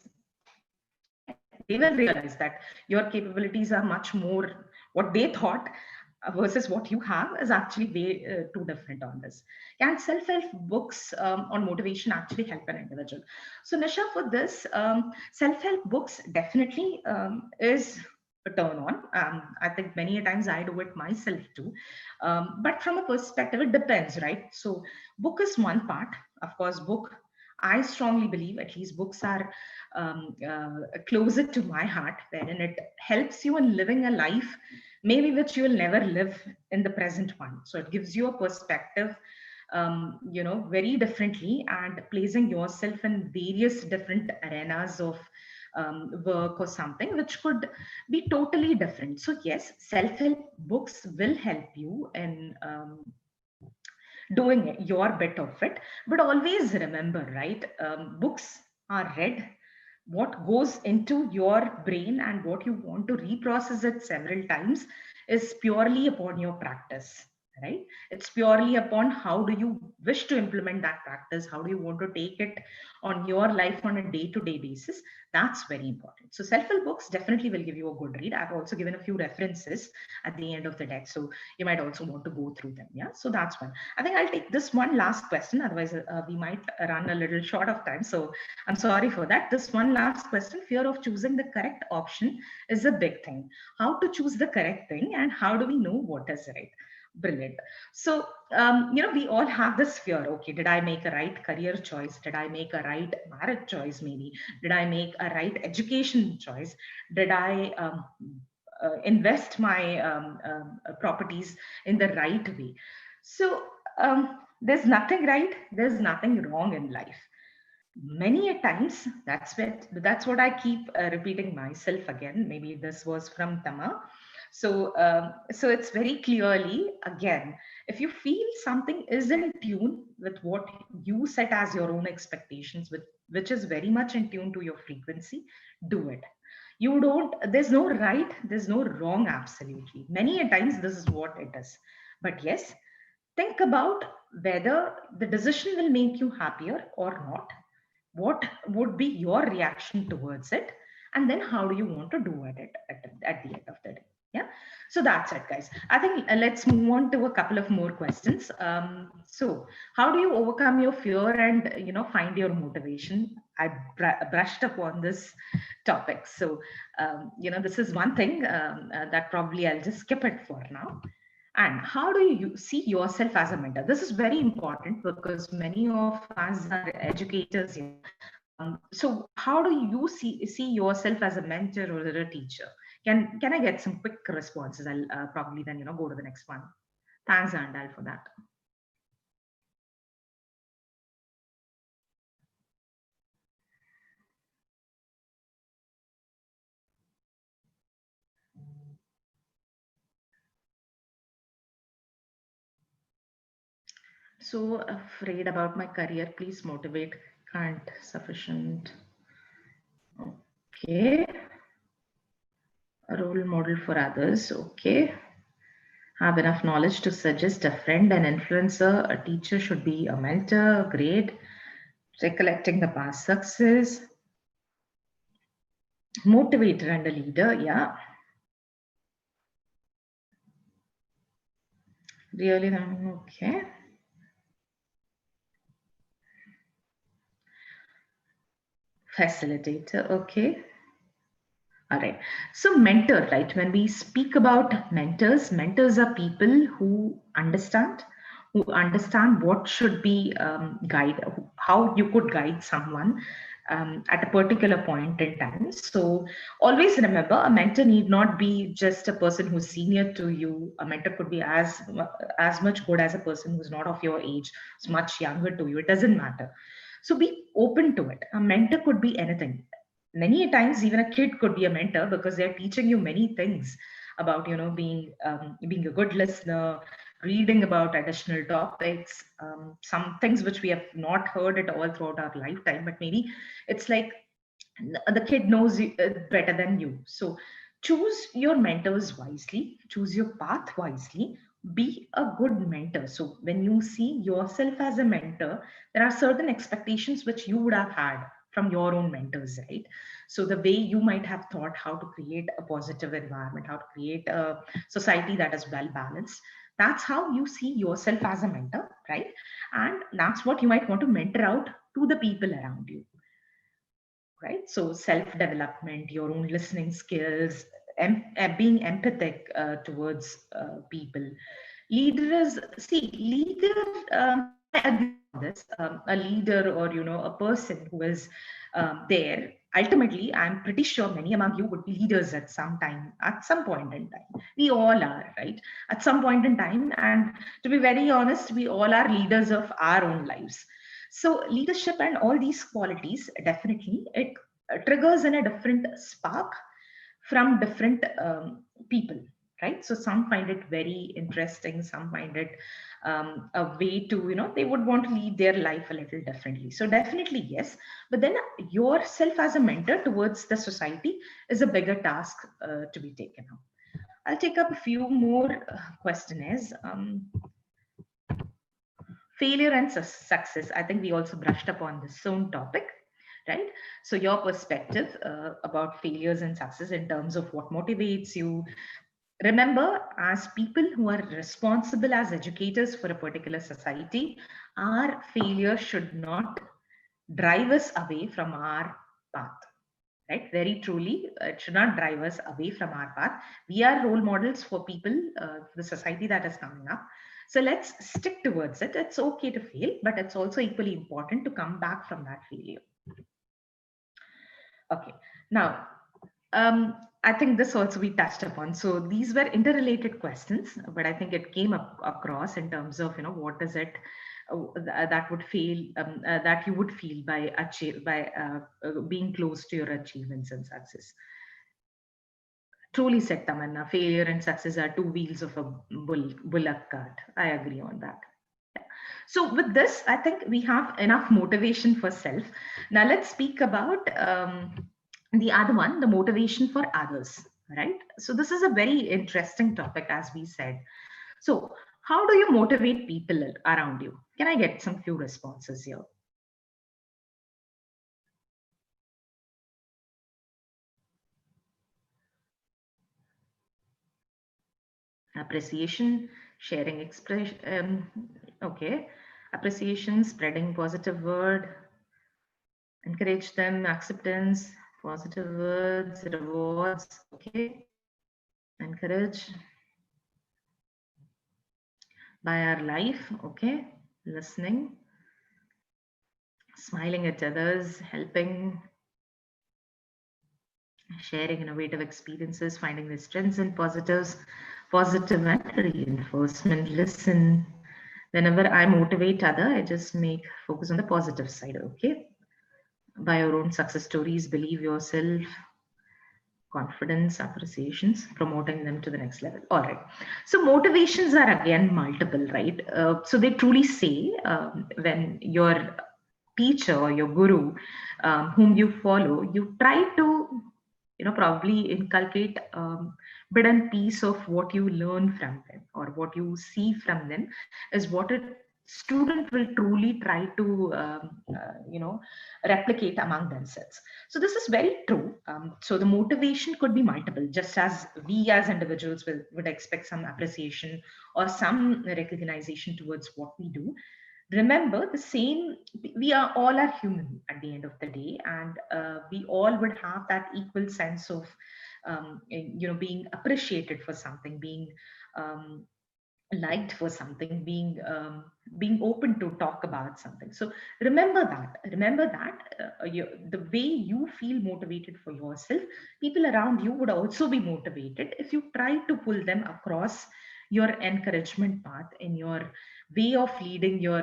A: They will realize that your capabilities are much more what they thought. versus what you have is actually way too different on this. Can self-help books on motivation actually help an individual? So Nisha, for this, self-help books definitely is a turn on. I think many a times I do it myself too. But from a perspective, it depends, right? So book is one part. Of course, book, I strongly believe at least books are closer to my heart, wherein it helps you in living a life maybe which you will never live in the present one. So it gives you a perspective, very differently, and placing yourself in various different arenas of work or something, which could be totally different. So yes, self-help books will help you in doing your bit of it, but always remember, right? Books are read, what goes into your brain and what you want to reprocess it several times is purely upon your practice, right? It's purely upon how do you wish to implement that practice, how do you want to take it on your life on a day-to-day basis. That's very important. So self-help books definitely will give you a good read. I've also given a few references at the end of the deck, so you might also want to go through them. Yeah, so that's one. I think I'll take this one last question, otherwise we might run a little short of time, so I'm sorry for that. This one last question: fear of choosing the correct option is a big thing. How to choose the correct thing and how do we know what is right? Brilliant. So, we all have this fear. Okay, did I make a right career choice? Did I make a right marriage choice? Maybe. Did I make a right education choice? Did I invest my properties in the right way? So, there's nothing right, there's nothing wrong in life. Many a times, that's what I keep repeating myself again. Maybe this was from Tama. So it's very clearly, again, if you feel something is in tune with what you set as your own expectations, with which is very much in tune to your frequency, do it. You don't, there's no right, there's no wrong, absolutely. Many a times this is what it is. But yes, think about whether the decision will make you happier or not. What would be your reaction towards it? And then how do you want to do at the end of the day? Yeah. So that's it, guys. I think let's move on to a couple of more questions. So how do you overcome your fear and, find your motivation? I brushed upon this topic. So, this is one thing that probably I'll just skip it for now. And how do you see yourself as a mentor? This is very important because many of us are educators. So how do you see yourself as a mentor or a teacher? Can I get some quick responses? I'll probably then go to the next one. Thanks, Andal, for that. So afraid about my career, please motivate. Can't sufficient. Okay. A role model for others. Okay. Have enough knowledge to suggest a friend, an influencer, a teacher should be a mentor. Great. Recollecting the past success. Motivator and a leader. Yeah. Really? Okay. Facilitator. Okay. All right. So mentor, right? When we speak about mentors are people who understand what should be guide, how you could guide someone at a particular point in time. So always remember, a mentor need not be just a person who's senior to you. A mentor could be as much good as a person who's not of your age, who's much younger to you. It doesn't matter. So be open to it. A mentor could be anything. Many times even a kid could be a mentor because they're teaching you many things about being a good listener, reading about additional topics, some things which we have not heard at all throughout our lifetime, but maybe it's like the kid knows better than you. So choose your mentors wisely, choose your path wisely, be a good mentor. So when you see yourself as a mentor, there are certain expectations which you would have had from your own mentors, right? So the way you might have thought how to create a positive environment, how to create a society that is well balanced, that's how you see yourself as a mentor, right? And that's what you might want to mentor out to the people around you, right? So self-development, your own listening skills, being empathic towards people. Leaders, see, leader, I agree on this. A leader, or a person who is there. Ultimately, I'm pretty sure many among you would be leaders at some time, at some point in time. We all are, right? At some point in time, and to be very honest, we all are leaders of our own lives. So leadership and all these qualities, definitely, it triggers in a different spark from different people, right? So some find it very interesting, some find it a way to, they would want to lead their life a little differently. So definitely yes, but then yourself as a mentor towards the society is a bigger task to be taken up. I'll take up a few more questionnaires. Failure and success, I think we also brushed upon this own topic, right? So your perspective about failures and success in terms of what motivates you. Remember, as people who are responsible as educators for a particular society, our failure should not drive us away from our path, right? Very truly, it should not drive us away from our path. We are role models for people, for the society that is coming up. So let's stick towards it. It's okay to fail, but it's also equally important to come back from that failure. Okay, now, I think this also we touched upon. So these were interrelated questions, but I think it came up across in terms of, what is it that would feel that you would feel by being close to your achievements and success. Truly said, Tamanna, failure and success are two wheels of a bullock cart. I agree on that. So with this, I think we have enough motivation for self. Now let's speak about the other one, the motivation for others, right? So this is a very interesting topic, as we said. So how do you motivate people around you? Can I get some few responses here? Appreciation, sharing expression, okay. Appreciation, spreading positive word, encourage them, acceptance, positive words, rewards, okay. Encourage by our life, okay. Listening, smiling at others, helping, sharing innovative experiences, finding the strengths and positives, positive and reinforcement. Listen, whenever I motivate other, I just make focus on the positive side, okay. By your own success stories, believe yourself, confidence, appreciations, promoting them to the next level. All right. So motivations are again multiple, right? So they truly say when your teacher or your guru, whom you follow, you try to, probably inculcate bit and piece of what you learn from them or what you see from them is what a student will truly try to, replicate among themselves. So this is very true. So the motivation could be multiple, just as we as individuals would expect some appreciation or some recognition towards what we do. Remember the same, we are all are human at the end of the day, and we all would have that equal sense of being appreciated for something, being liked for something, being open to talk about something. So remember that the way you feel motivated for yourself, people around you would also be motivated if you try to pull them across your encouragement path in your way of leading your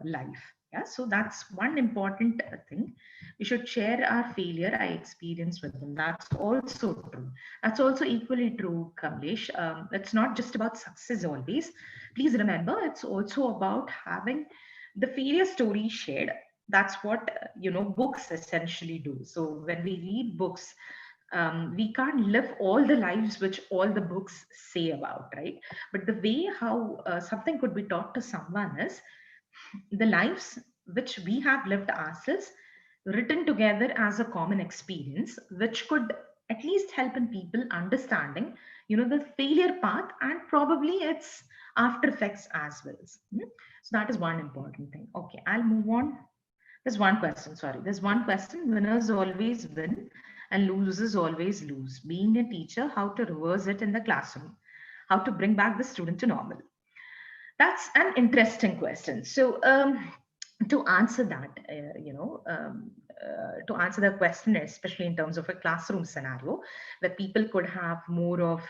A: life. Yeah, so that's one important thing. We should share our failure I experience with them. That's also true. That's also equally true, Kamlesh. It's not just about success always. Please remember, it's also about having the failure story shared. That's what books essentially do. So when we read books, we can't live all the lives which all the books say about, right? But the way how something could be taught to someone is the lives which we have lived ourselves. written together as a common experience, which could at least help in people understanding, the failure path and probably its after effects as well. So that is one important thing. Okay, I'll move on. There's one question, sorry. There's one question. Winners always win and losers always lose. Being a teacher, how to reverse it in the classroom? How to bring back the student to normal? That's an interesting question. So, to answer that, to answer the question, especially in terms of a classroom scenario, where people could have more of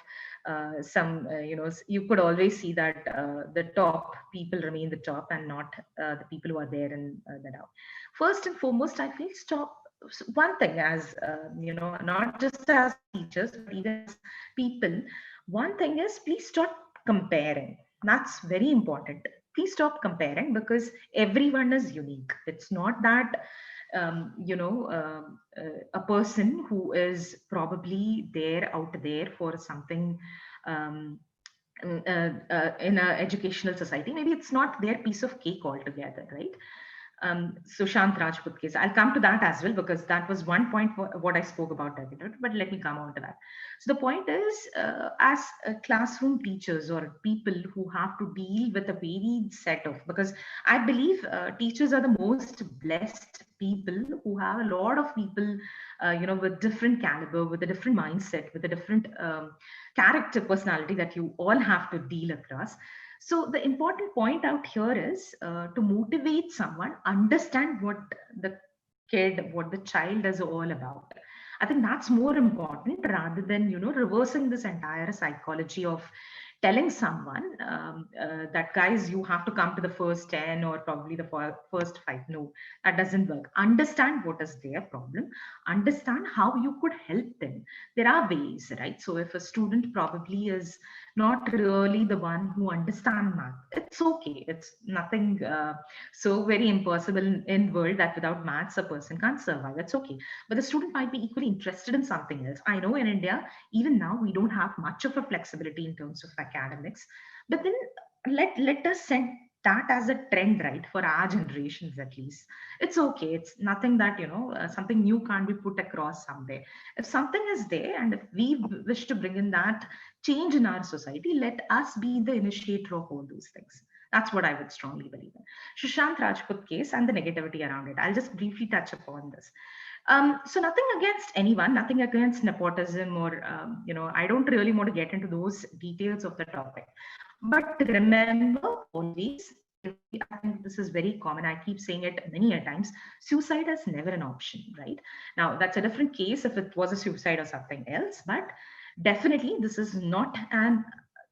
A: you could always see that the top people remain the top and not the people who are there and the down. First and foremost, I feel stop. One thing as not just as teachers, but even as people, one thing is please stop comparing. That's very important. Please stop comparing because everyone is unique. It's not that a person who is probably there out there for something in an educational society, maybe it's not their piece of cake altogether, right? Sushant Rajput case. I'll come to that as well because that was one point what I spoke about earlier, but let me come on to that. So the point is, as classroom teachers or people who have to deal with a varied set of, because I believe teachers are the most blessed people who have a lot of people, with different caliber, with a different mindset, with a different character, personality that you all have to deal across. So the important point out here is to motivate someone, understand what the what the child is all about. I think that's more important rather than, reversing this entire psychology of telling someone that guys, you have to come to the first 10 or probably the first 5. No, that doesn't work. Understand what is their problem, understand how you could help them. There are ways, right? So if a student probably is not really the one who understand math, it's okay. It's nothing so very impossible in world that without maths a person can't survive. That's okay. But the student might be equally interested in something else. I know in India, even now, we don't have much of a flexibility in terms of academics. But then let us set that as a trend, right, for our generations at least. It's okay. It's nothing that, something new can't be put across someday. If something is there and if we wish to bring in that change in our society, let us be the initiator of all those things. That's what I would strongly believe in. Sushant Rajput case and the negativity around it. I'll just briefly touch upon this. So nothing against anyone, nothing against nepotism or, I don't really want to get into those details of the topic. But remember always, I think this is very common. I keep saying it many a times. Suicide is never an option, right? Now, that's a different case if it was a suicide or something else, but definitely this is not an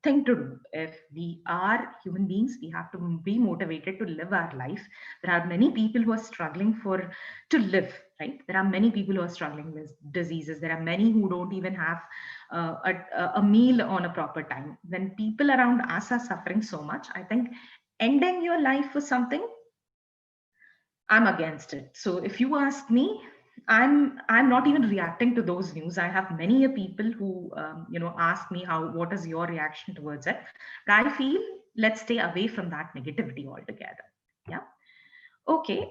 A: thing to do. If we are human beings, we have to be motivated to live our life. There are many people who are struggling to live, right? There are many people who are struggling with diseases. There are many who don't even have a meal on a proper time. When people around us are suffering so much, I think ending your life for something, I'm against it. So if you ask me, I'm not even reacting to those news. I have many people who ask me what is your reaction towards it. But I feel let's stay away from that negativity altogether. Yeah. Okay.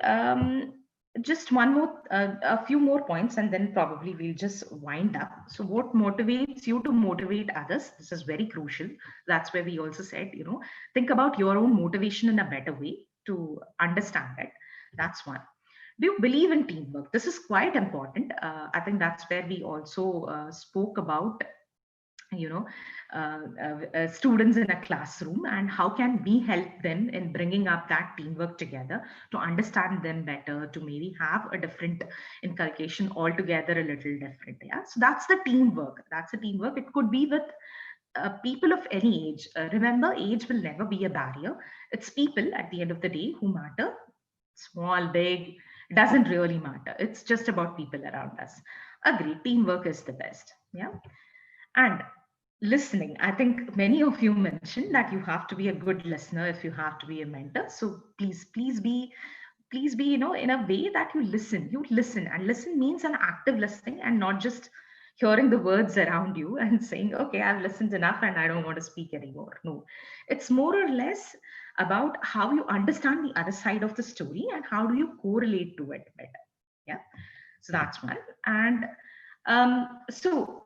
A: Just one more, a few more points, and then probably we'll just wind up. So, what motivates you to motivate others? This is very crucial. That's where we also said, think about your own motivation in a better way to understand it. That's one. Do you believe in teamwork? This is quite important. I think that's where we also spoke about students in a classroom and how can we help them in bringing up that teamwork together to understand them better, to maybe have a different inculcation altogether, a little different. Yeah, so that's the teamwork. That's the teamwork. It could be with people of any age. Remember, age will never be a barrier. It's people at the end of the day who matter. Small, big, doesn't really matter. It's just about people around us. Agree, teamwork is the best. Yeah. And listening, I think many of you mentioned that you have to be a good listener if you have to be a mentor. So please be, in a way that you listen, and listen means an active listening and not just hearing the words around you and saying, okay, I've listened enough and I don't want to speak anymore. No, it's more or less about how you understand the other side of the story and how do you correlate to it better. Yeah. So that's one. And so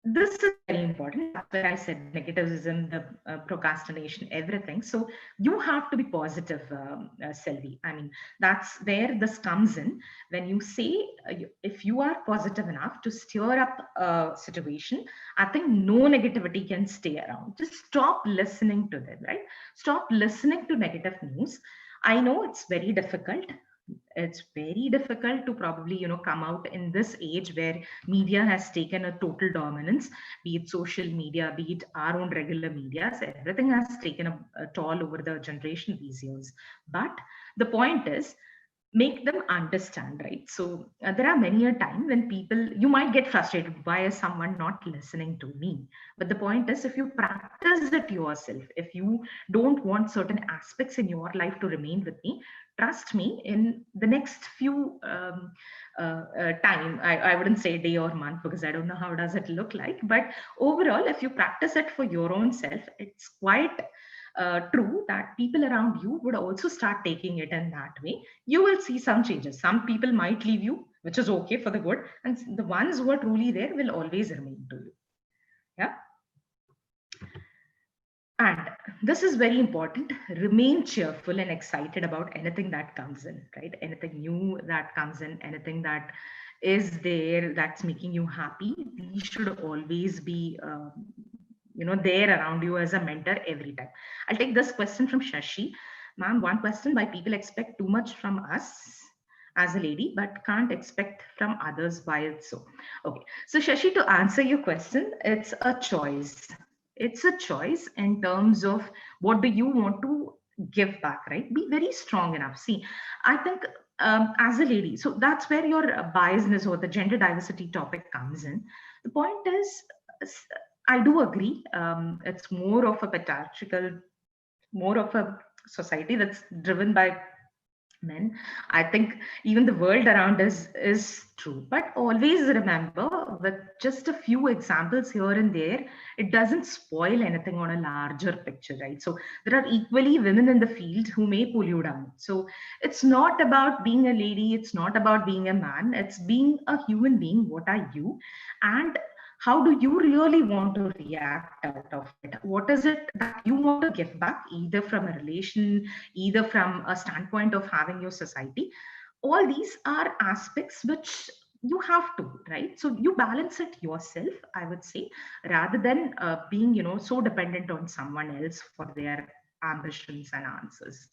A: this is very important. That's where I said negativism, the procrastination, everything. So you have to be positive, Selvi. I mean, that's where this comes in. When you say, if you are positive enough to stir up a situation, I think no negativity can stay around. Just stop listening to them, right? Stop listening to negative news. I know it's very difficult. It's very difficult to probably come out in this age where media has taken a total dominance, be it social media, be it our own regular media. So everything has taken a toll over the generation these years. But the point is, make them understand, right? So there are many a time when people, you might get frustrated, why is someone not listening to me? But the point is, if you practice it yourself, if you don't want certain aspects in your life to remain with me, trust me, in the next few time, I wouldn't say day or month, because I don't know how does it look like, but overall, if you practice it for your own self, it's quite true that people around you would also start taking it in that way. You will see some changes. Some people might leave you, which is okay for the good, and the ones who are truly there will always remain to you. Yeah. And this is very important. Remain cheerful and excited about anything that comes in, right? Anything new that comes in, anything that is there that's making you happy. These should always be, there around you as a mentor every time. I'll take this question from Shashi. Ma'am, one question: why people expect too much from us as a lady, but can't expect from others? Why it's so? Okay. So Shashi, to answer your question, it's a choice. It's a choice in terms of what do you want to give back, right? Be very strong enough. See, I think as a lady, so that's where your biasness or the gender diversity topic comes in. The point is, I do agree. It's more of a patriarchal, more of a society that's driven by men. I think even the world around us is true. But always remember, with just a few examples here and there, it doesn't spoil anything on a larger picture, right? So there are equally women in the field who may pull you down. So it's not about being a lady, it's not about being a man, it's being a human being. What are you? And how do you really want to react out of it? What is it that you want to give back, either from a relation, either from a standpoint of having your society? All these are aspects which you have to, right? So you balance it yourself, I would say, rather than being so dependent on someone else for their ambitions and answers.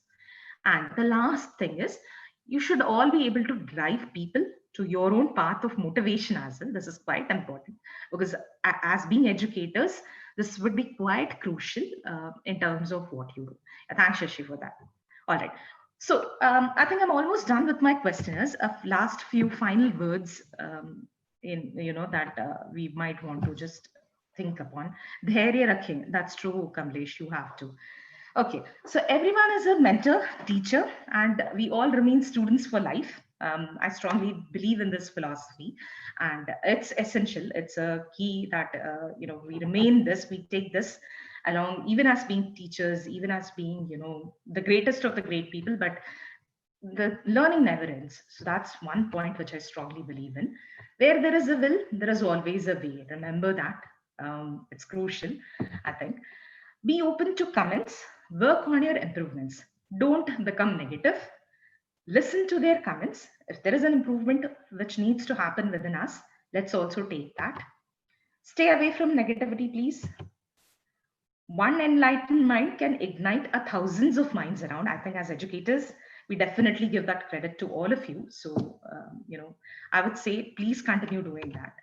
A: And the last thing is, you should all be able to drive people to your own path of motivation as well. This is quite important, because as being educators, this would be quite crucial in terms of what you do. Thanks, Shashi, for that. All right. So I think I'm almost done with my questionnaires. Last few final words that we might want to just think upon. Dhairya rakhe. That's true, Kamlesh. You have to. Okay, so everyone is a mentor, teacher, and we all remain students for life. I strongly believe in this philosophy, and it's essential. It's a key that we remain this, we take this along, even as being teachers, even as being the greatest of the great people. But the learning never ends. So that's one point which I strongly believe in. Where there is a will, there is always a way. Remember that. It's crucial, I think. Be open to comments, work on your improvements. Don't become negative. Listen to their comments. If there is an improvement which needs to happen within us, let's also take that. Stay away from negativity, please. One enlightened mind can ignite thousands of minds around. I think as educators, we definitely give that credit to all of you. So, I would say, please continue doing that.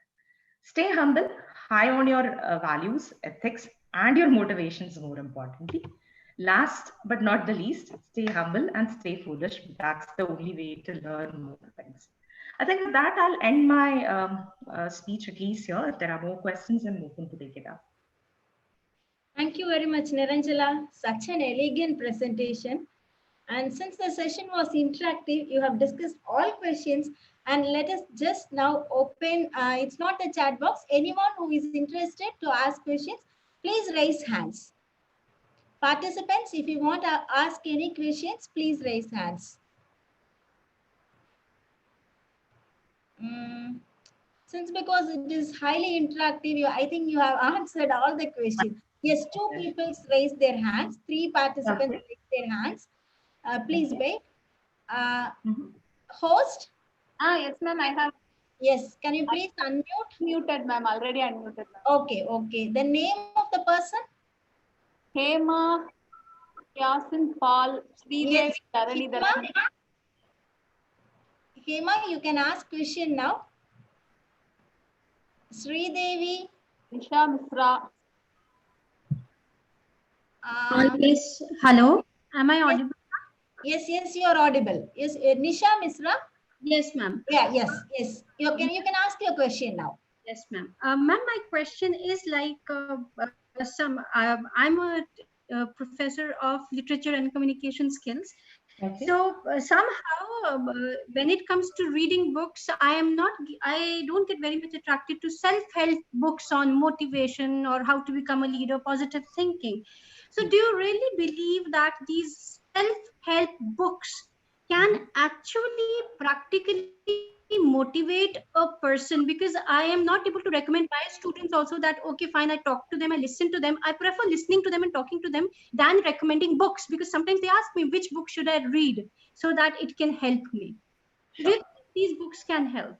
A: Stay humble, high on your values, ethics, and your motivations, more importantly. Last but not the least, stay humble and stay foolish. That's the only way to learn more things. I think with that, I'll end my speech at least here. If there are more questions, I'm open to take it up.
B: Thank you very much, Niranjala. Such an elegant presentation. And since the session was interactive, you have discussed all questions. And let us just now open, it's not a chat box. Anyone who is interested to ask questions, please raise hands. Participants, if you want to ask any questions, please raise hands. Since because it is highly interactive, I think you have answered all the questions. Yes, 2 people raised their hands. 3 participants raised their hands. Please wait. Host?
C: Yes, ma'am, I have.
B: Yes, can you please unmute?
C: Muted, ma'am, already unmuted.
B: Okay, okay. The name of the person?
C: Hema, Yasin Paul, Sridevi,
B: Yes,
C: Dharanidharan.
B: Hema, you can ask question now. Sridevi.
C: Nisha Misra.
D: Yes, hello. Am I audible?
B: Yes, yes, you are audible. Yes, Nisha Misra.
D: Yes, ma'am.
B: Yeah, yes, yes. You can ask your question now.
D: Yes, ma'am. Ma'am, my question is like I'm a professor of literature and communication skills.
A: Okay.
D: So somehow, when it comes to reading books, I don't get very much attracted to self-help books on motivation or how to become a leader, positive thinking. So, do you really believe that these self-help books can actually practically motivate a person? Because I am not able to recommend my students also that, okay, fine, I talk to them, I listen to them. I prefer listening to them and talking to them than recommending books, because sometimes they ask me which book should I read so that it can help me.
A: Sure.
D: Do you think these books can help?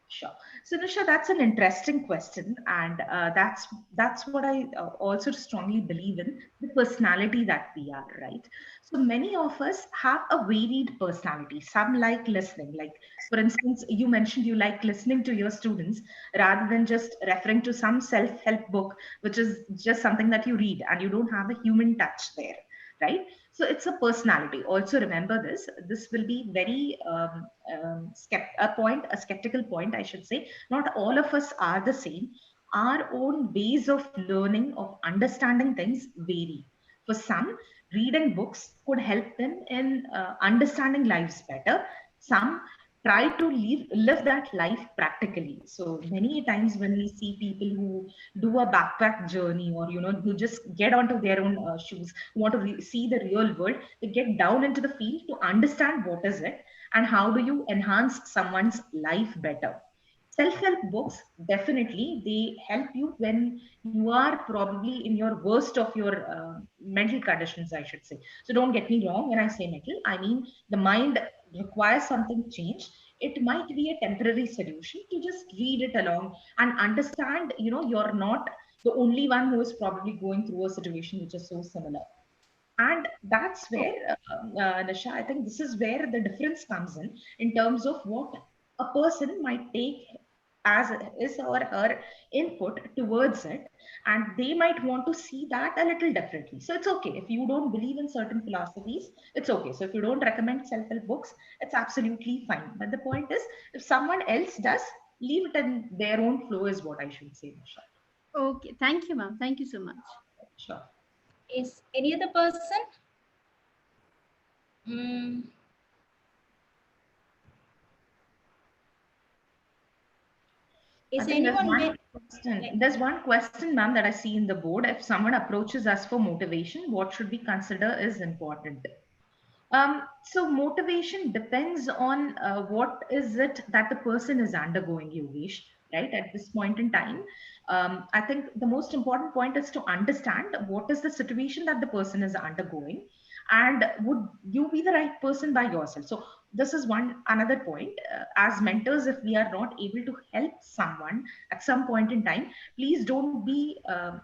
A: Sure. So, Nisha, that's an interesting question, and that's what I also strongly believe in, the personality that we are, right? So many of us have a varied personality. Some like listening, like for instance, you mentioned you like listening to your students rather than just referring to some self-help book, which is just something that you read and you don't have a human touch there, right? So it's a personality. Also remember this. This will be very a skeptical point, I should say. Not all of us are the same. Our own ways of learning, of understanding things vary. For some, reading books could help them in understanding lives better. Some try to live that life practically. So many times when we see people who do a backpack journey, or who just get onto their own shoes, want to see the real world, they get down into the field to understand what is it and how do you enhance someone's life better. Self-help books, definitely they help you when you are probably in your worst of your mental conditions, I should say. So don't get me wrong, when I say mental, I mean the mind requires something change. It might be a temporary solution to just read it along and understand, you're not the only one who is probably going through a situation which is so similar. And that's where Nisha, I think this is where the difference comes in terms of what a person might take as his or her input towards it, and they might want to see that a little differently. So it's okay if you don't believe in certain philosophies. It's okay. So if you don't recommend self-help books, it's absolutely fine. But the point is, if someone else does, leave it in their own flow is what I should say, Nisha.
D: Okay, thank you, ma'am. Thank you so much.
A: Sure.
B: Is any other person? Is anyone
A: there's one question, ma'am, that I see in the board. If someone approaches us for motivation, what should we consider is important? So motivation depends on what is it that the person is undergoing, Yogesh, right? At this point in time, I think the most important point is to understand what is the situation that the person is undergoing, and would you be the right person by yourself. So this is one another point. As mentors, if we are not able to help someone at some point in time, please don't be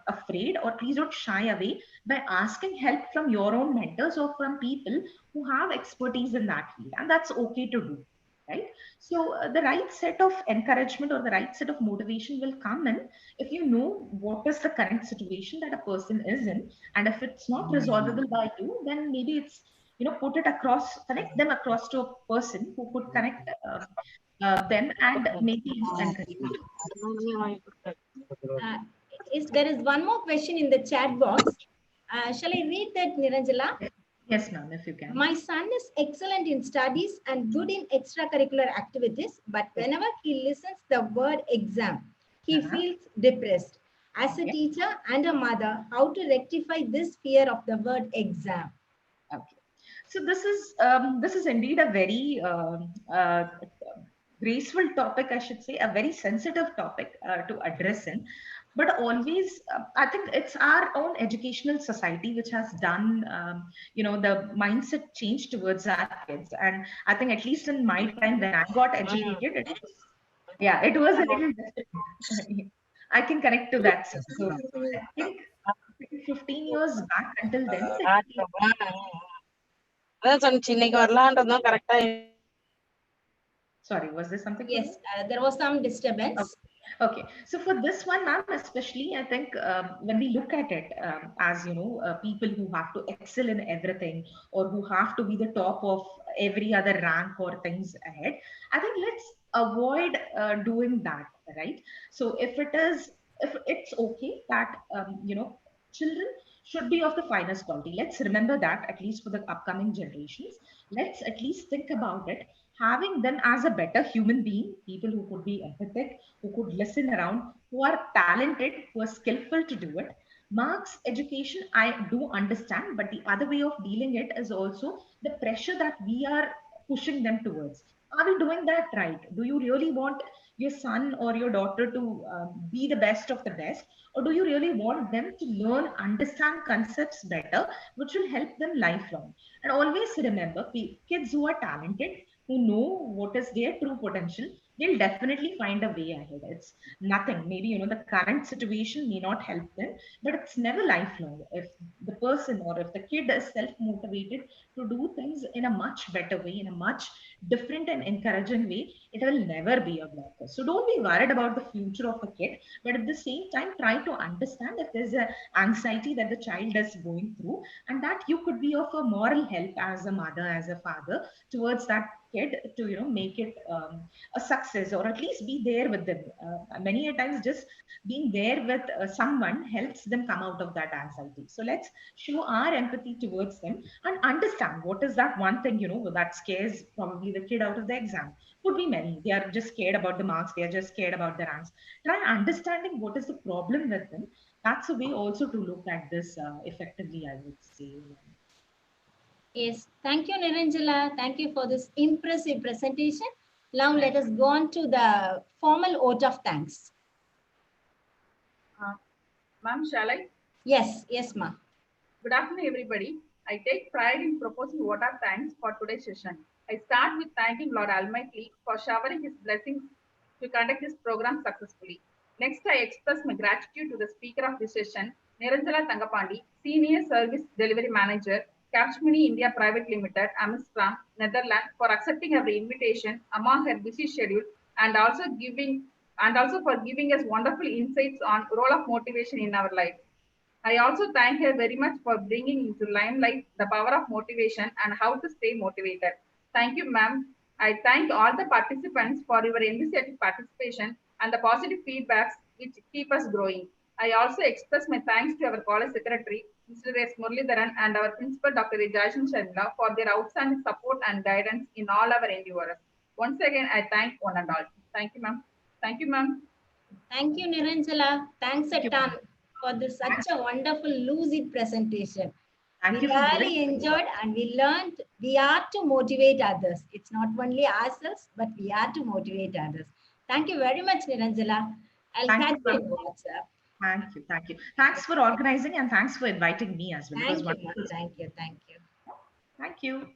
A: afraid, or please don't shy away by asking help from your own mentors or from people who have expertise in that field, and that's okay to do, right? So the right set of encouragement or the right set of motivation will come in if you know what is the current situation that a person is in, and if it's not resolvable by you, then maybe it's connect them across to a person who could connect them and maybe encourage.
B: There is one more question in the chat box. Shall I read that, Niranjala?
A: Yes, ma'am, if you can.
B: My son is excellent in studies and good in extracurricular activities, but whenever he listens the word exam, he feels depressed. As a teacher and a mother, how to rectify this fear of the word exam?
A: Okay. So this is indeed a very graceful topic, I should say, a very sensitive topic to address in. But always, I think it's our own educational society which has done, the mindset change towards our kids. And I think at least in my time when I got educated, it was a little different. I can connect to that. So I think 15 years back until then, sorry, was there something?
B: Yes, there was some disturbance.
A: Okay. So for this one, ma'am, especially, I think when we look at it as, people who have to excel in everything or who have to be the top of every other rank or things ahead, I think let's avoid doing that, right? So if it's okay that, children should be of the finest quality. Let's remember that, at least for the upcoming generations. Let's at least think about it, having them as a better human being, people who could be empathic, who could listen around, who are talented, who are skillful to do it. Marks, education, I do understand, but the other way of dealing it is also the pressure that we are pushing them towards. Are we doing that right? Do you really want your son or your daughter to be the best of the best? Or do you really want them to learn, understand concepts better, which will help them lifelong? And always remember, kids who are talented, who know what is their true potential, they'll definitely find a way ahead. It's nothing. Maybe, the current situation may not help them, but it's never lifelong. If the person or if the kid is self-motivated to do things in a much better way, in a much different and encouraging way, it will never be a blocker. So don't be worried about the future of a kid, but at the same time, try to understand if there's a anxiety that the child is going through, and that you could be of a moral help as a mother, as a father, towards that kid to make it a success, or at least be there with them. Many a times just being there with someone helps them come out of that anxiety. So let's show our empathy towards them and understand what is that one thing that scares probably the kid out of the exam. Could be many. They are just scared about the marks, they are just scared about the ranks. Try understanding what is the problem with them. That's a way also to look at this effectively, I would say.
B: Yes, thank you, Niranjala. Thank you for this impressive presentation. Now let us go on to the formal vote of thanks.
E: Ma'am, shall I?
B: Yes, yes, ma'am.
E: Good afternoon, everybody. I take pride in proposing vote of thanks for today's session. I start with thanking Lord Almighty for showering His blessings to conduct this program successfully. Next, I express my gratitude to the speaker of this session, Niranjala Thangapandi, Senior Service Delivery Manager, Capgemini India Private Limited, Amsterdam, Netherlands, for accepting our invitation among her busy schedule and also for giving us wonderful insights on role of motivation in our life. I also thank her very much for bringing into limelight the power of motivation and how to stay motivated. Thank you, ma'am. I thank all the participants for your enthusiastic participation and the positive feedbacks which keep us growing. I also express my thanks to our college secretary, Mr. S. Muralidharan, and our principal, Dr. Rajashan Sharma, for their outstanding support and guidance in all our endeavors. Once again, I thank one and all. Thank you, ma'am. Thank you, ma'am.
B: Thank you, Niranjala. Thanks a ton for this such a wonderful lucid presentation. We really enjoyed and we learned we are to motivate others. It's not only ourselves, but we are to motivate others. Thank you very much, Niranjala. I'll catch you in WhatsApp.
A: Thank you. Thank you. Thanks for organizing and thanks for inviting me as well.
B: Thank you. Thank you. Thank you.
A: Thank you.